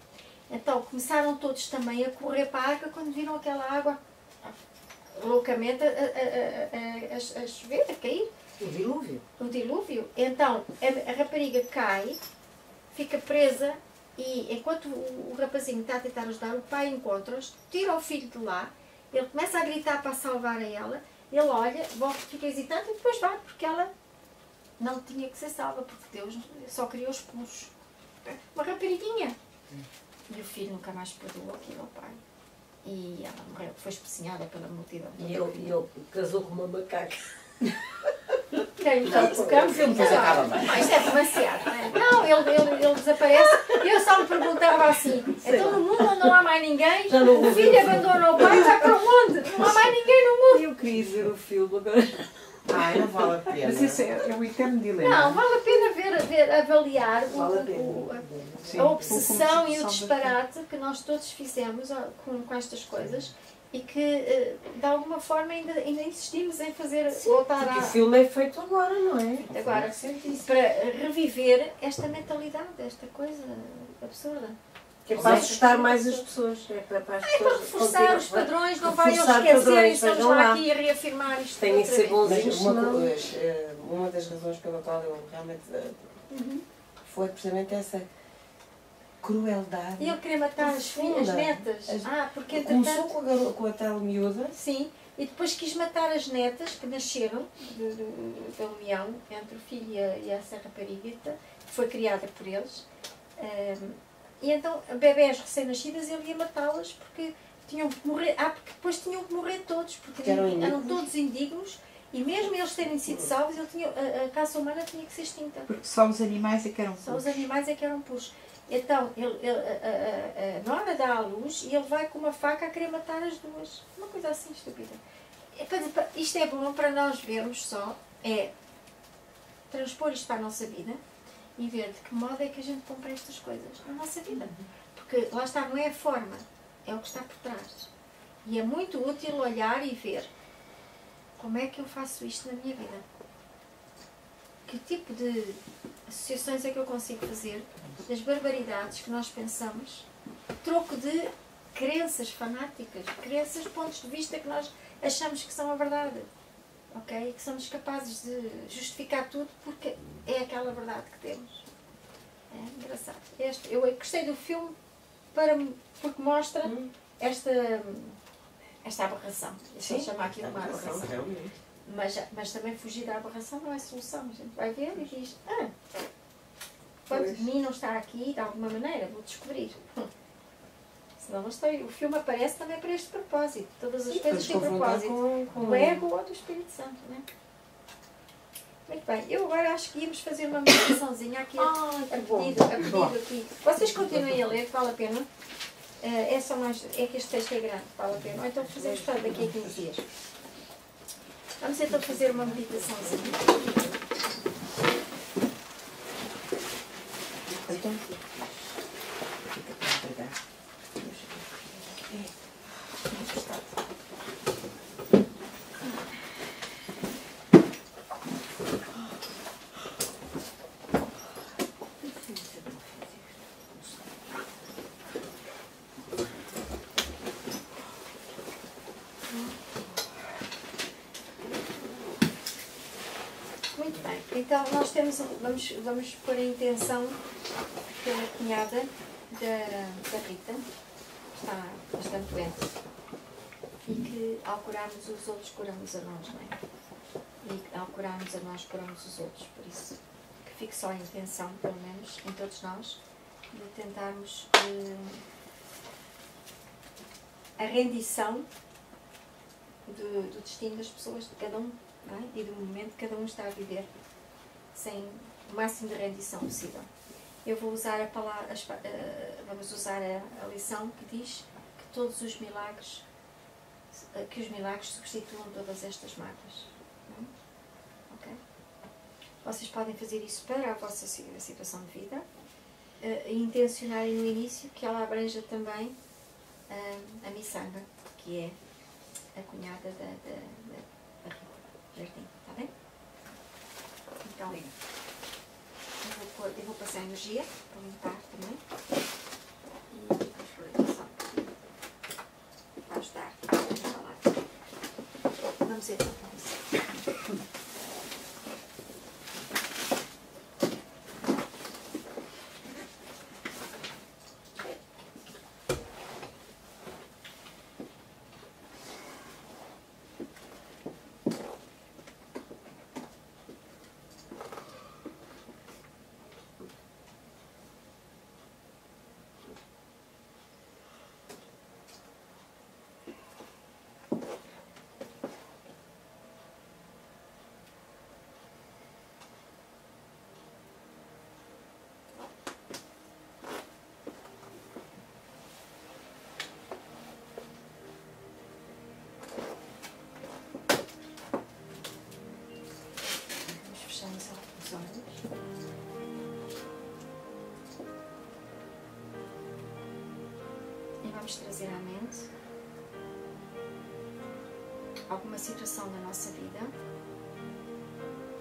Então começaram todos também a correr para a arca quando viram aquela água loucamente a chover, a cair. O dilúvio. O dilúvio. Então a rapariga cai, fica presa e enquanto o rapazinho está a tentar ajudar, o pai encontra-os, tira o filho de lá, ele começa a gritar para salvar a ela, ele olha, volta, fica hesitante e depois vai, porque ela não tinha que ser salva, porque Deus só criou os puros. Uma rapariguinha. E o filho nunca mais perdoou aquilo ao pai. E ela morreu, foi especinhada pela multidão. E ele casou com uma macaca. Quem o campo, filme depois acaba bem. Não, isto é demasiado, não é? Não, ele desaparece. E eu só me perguntava assim, então no mundo onde não há mais ninguém, o filho abandona o pai, vai para onde? Não há mais ninguém no mundo. Eu queria ver o filme agora. Ai, não vale a pena. Mas isso é o eterno dilema. Não, vale a pena avaliar Vale a pena. Sim, a obsessão e o como disparate que nós todos fizemos com estas coisas e que, de alguma forma, ainda insistimos em fazer voltar Porque o filme é feito agora, não é? agora para reviver esta mentalidade, esta coisa absurda. Que é para assustar mais as pessoas. É para as Para pessoas reforçar os padrões, não vai eles reforçar esquecerem, padrões, estamos vejam lá lá. aqui a reafirmar isto. Têm que outra ser vez. bonzinhos, Mas senão... uma das razões pela qual eu realmente Uhum. foi precisamente essa crueldade. E ele queria matar as filhas, as netas. Porque Começou entretanto... com a tal miúda. Sim, e depois quis matar as netas que nasceram da união entre o filho e essa rapariguita, que foi criada por eles. E então, bebés recém-nascidas, ele ia matá-las porque tinham que morrer. Porque depois tinham que morrer todos, porque eram todos indignos. E mesmo eles terem sido salvos, a caça humana tinha que ser extinta. Porque só os animais é que eram Só os puros. animais é que eram puros. Então, a Nora dá à luz e ele vai com uma faca a querer matar as duas. Uma coisa assim estúpida. Isto é bom para nós vermos só, transpor isto para a nossa vida e ver de que modo é que a gente compra estas coisas na nossa vida. Porque lá está, não é a forma, é o que está por trás. E é muito útil olhar e ver como é que eu faço isto na minha vida. Que tipo de associações é que eu consigo fazer das barbaridades que nós pensamos, troco de crenças fanáticas, crenças, pontos de vista que nós achamos que são a verdade, ok? E que somos capazes de justificar tudo porque é aquela verdade que temos. É engraçado. Eu gostei do filme porque mostra esta aberração. Deixa eu chamar aquilo uma aberração. Mas também fugir da aberração não é solução. A gente vai ver e diz, quanto de mim não está aqui, de alguma maneira, vou descobrir. Senão não estou. O filme aparece também para este propósito. Todas as coisas têm propósito. Do ego ou do Espírito Santo, não é? Muito bem. Eu agora acho que íamos fazer uma meditaçãozinha aqui a pedido aqui. Vocês continuem a ler, que vale a pena. É que este texto é grande, vale a pena. Ou então fazemos para daqui a 15 dias. Vamos então fazer uma meditaçãozinha. Então, Muito bem. Então nós vamos pôr a intenção pela cunhada da Rita, que está bastante doente. E que ao curarmos os outros, curamos a nós, não é? E ao curarmos a nós, curamos os outros. Por isso, que fique só a intenção, pelo menos, em todos nós, de tentarmos a rendição do destino das pessoas, de cada um, não é? E do momento que cada um está a viver, sem o máximo de rendição possível. Eu vou usar a palavra, vamos usar a lição que diz que todos os milagres, que os milagres substituam todas estas mágoas. Ok? Vocês podem fazer isso para a vossa situação de vida e intencionarem no início que ela abranja também a Missanga, que é a cunhada da Rita Jardim. Está bem? Então, eu vou passar a energia para limpar também. E vamos pôr aqui só para ajudar a falar. Vamos então com isso. Fechamos os olhos. E vamos trazer à mente alguma situação da nossa vida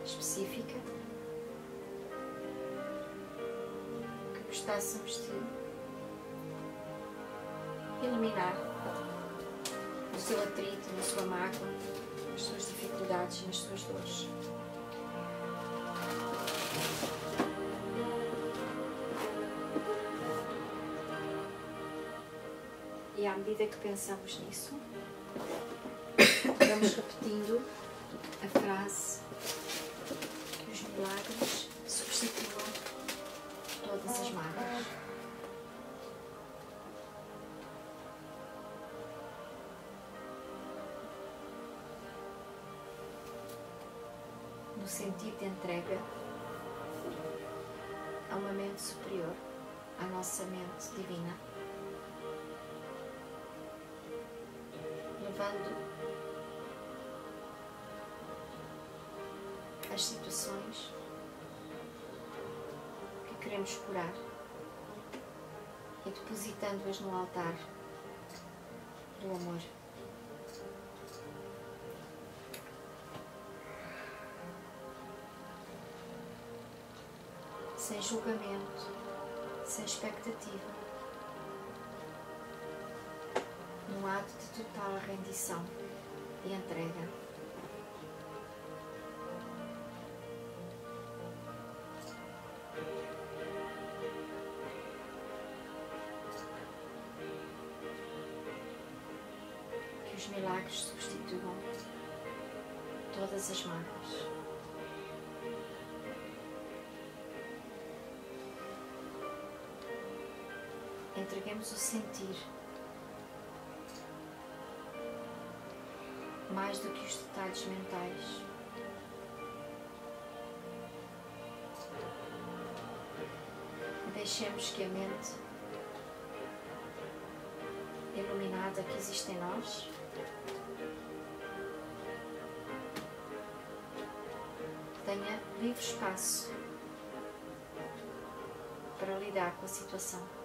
específica que gostássemos de eliminar o seu atrito, a sua mágoa, as suas dificuldades e as suas dores. E à medida que pensamos nisso, vamos repetindo a frase que os milagres substituam todas as mágoas. No sentido de entrega a uma mente superior, à nossa mente divina, levando as situações que queremos curar e depositando-as no altar do amor. Sem julgamento, sem expectativa, num ato de total rendição e entrega. Que os milagres substituam todas as mágoas. Entreguemos o sentir mais do que os detalhes mentais. Deixemos que a mente iluminada que existe em nós tenha livre espaço para lidar com a situação.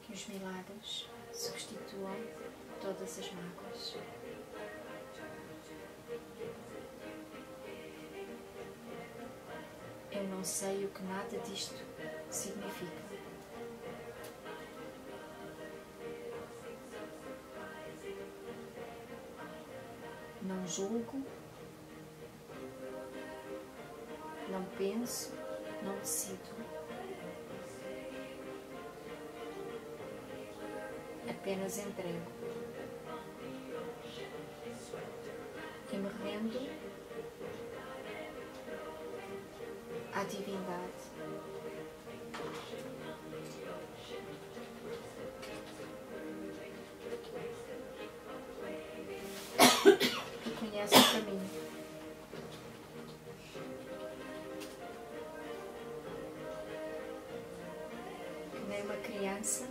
Que os milagres substituam todas as mágoas. Eu não sei o que nada disto significa. Não julgo, não penso, não decido. Apenas entrego e me rendo à divindade. Que conhece o caminho. Que nem uma criança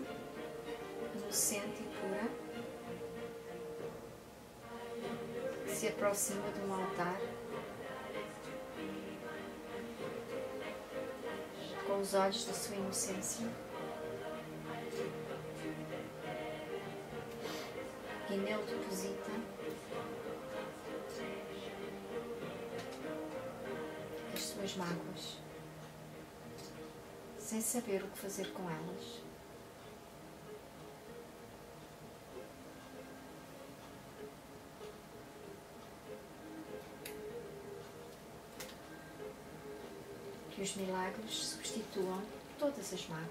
inocente e pura que se aproxima de um altar com os olhos da sua inocência e nele deposita as suas mágoas sem saber o que fazer com elas. Que os milagres substituam todas as mágoas.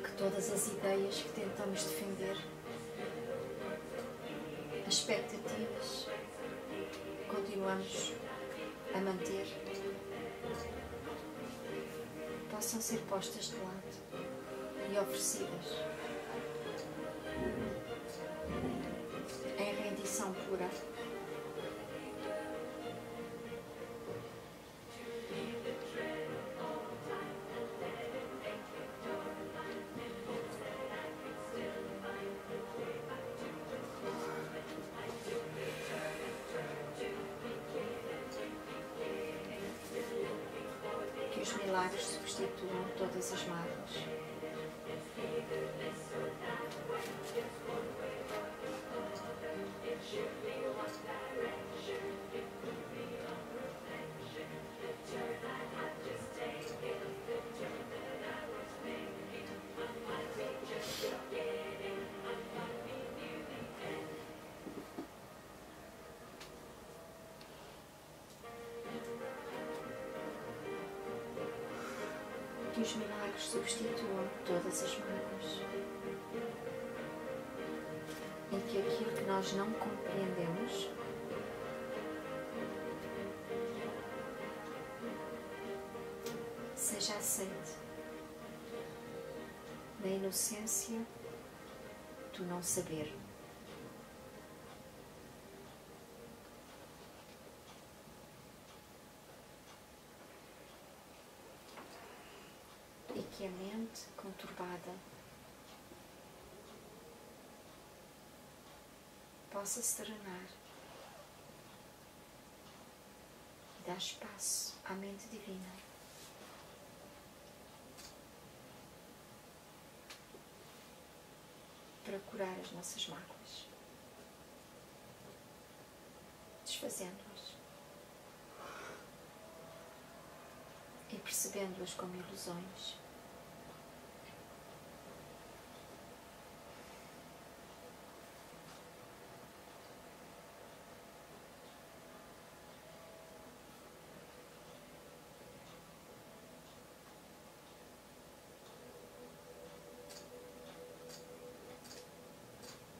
Que todas as ideias que tentamos defender, as expectativas que continuamos a manter, possam ser postas de lado e oferecidas em rendição pura. Que os milagres substituam todas as mágoas. Que os milagres substituam todas as mágoas. E que aquilo que nós não compreendemos seja aceite na inocência do não saber. E que a mente conturbada possa serenar e dar espaço à mente divina para curar as nossas mágoas, desfazendo-as e percebendo-as como ilusões.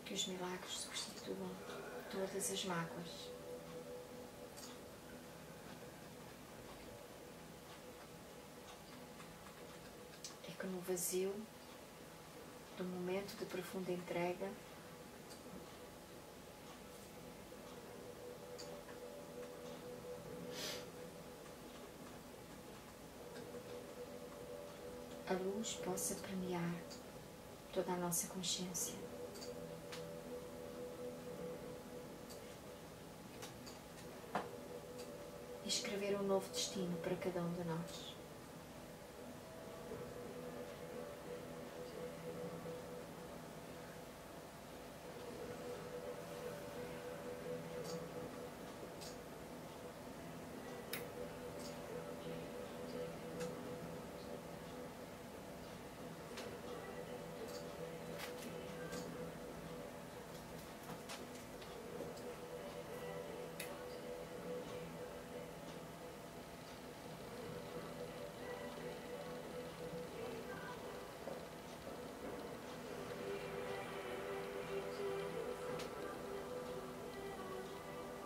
Que os milagres substituam todas as mágoas. É que no vazio do momento de profunda entrega, a luz possa permear toda a nossa consciência. E escrever um novo destino para cada um de nós.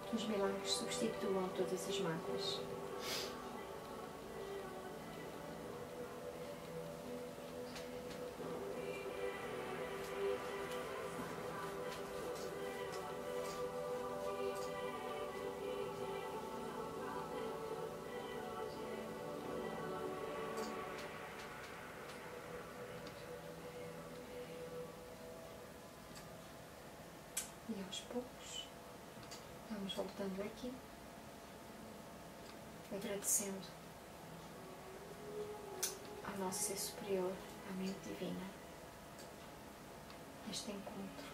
Que os milagres substituam todas as mágoas. E aos poucos vamos voltando aqui, agradecendo ao nosso Ser Superior, à mente divina, este encontro.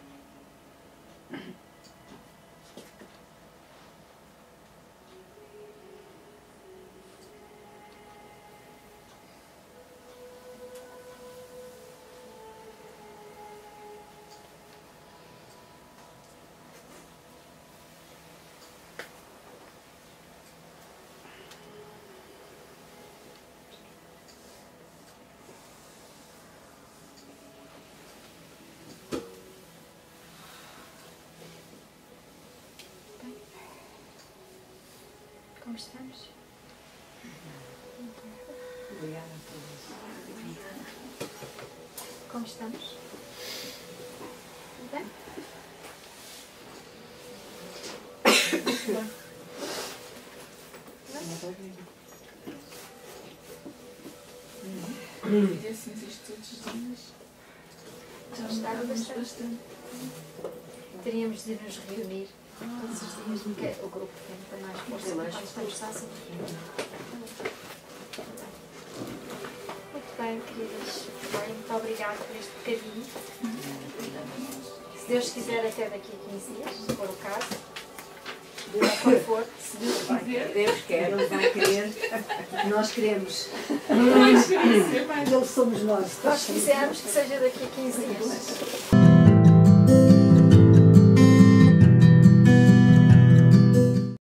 Como estamos? Obrigada a todos. Como estamos? Tudo bem? Fizéssemos isto todos os dias. Já Gostava mudávamos bastante. bastante. Teríamos de nos reunir todos os dias, porque o grupo tem muita mais força Tem mais quando estamos sozinhos. Muito bem, queridas. Bem, muito obrigada por este bocadinho. Se Deus quiser, até daqui a 15 dias, se for o caso. Quando for, Se Deus quiser. Deus quer. Ele vai querer, nós queremos. Pois, queria ser mais. Eles somos nós. nós quisermos que seja daqui a 15 dias.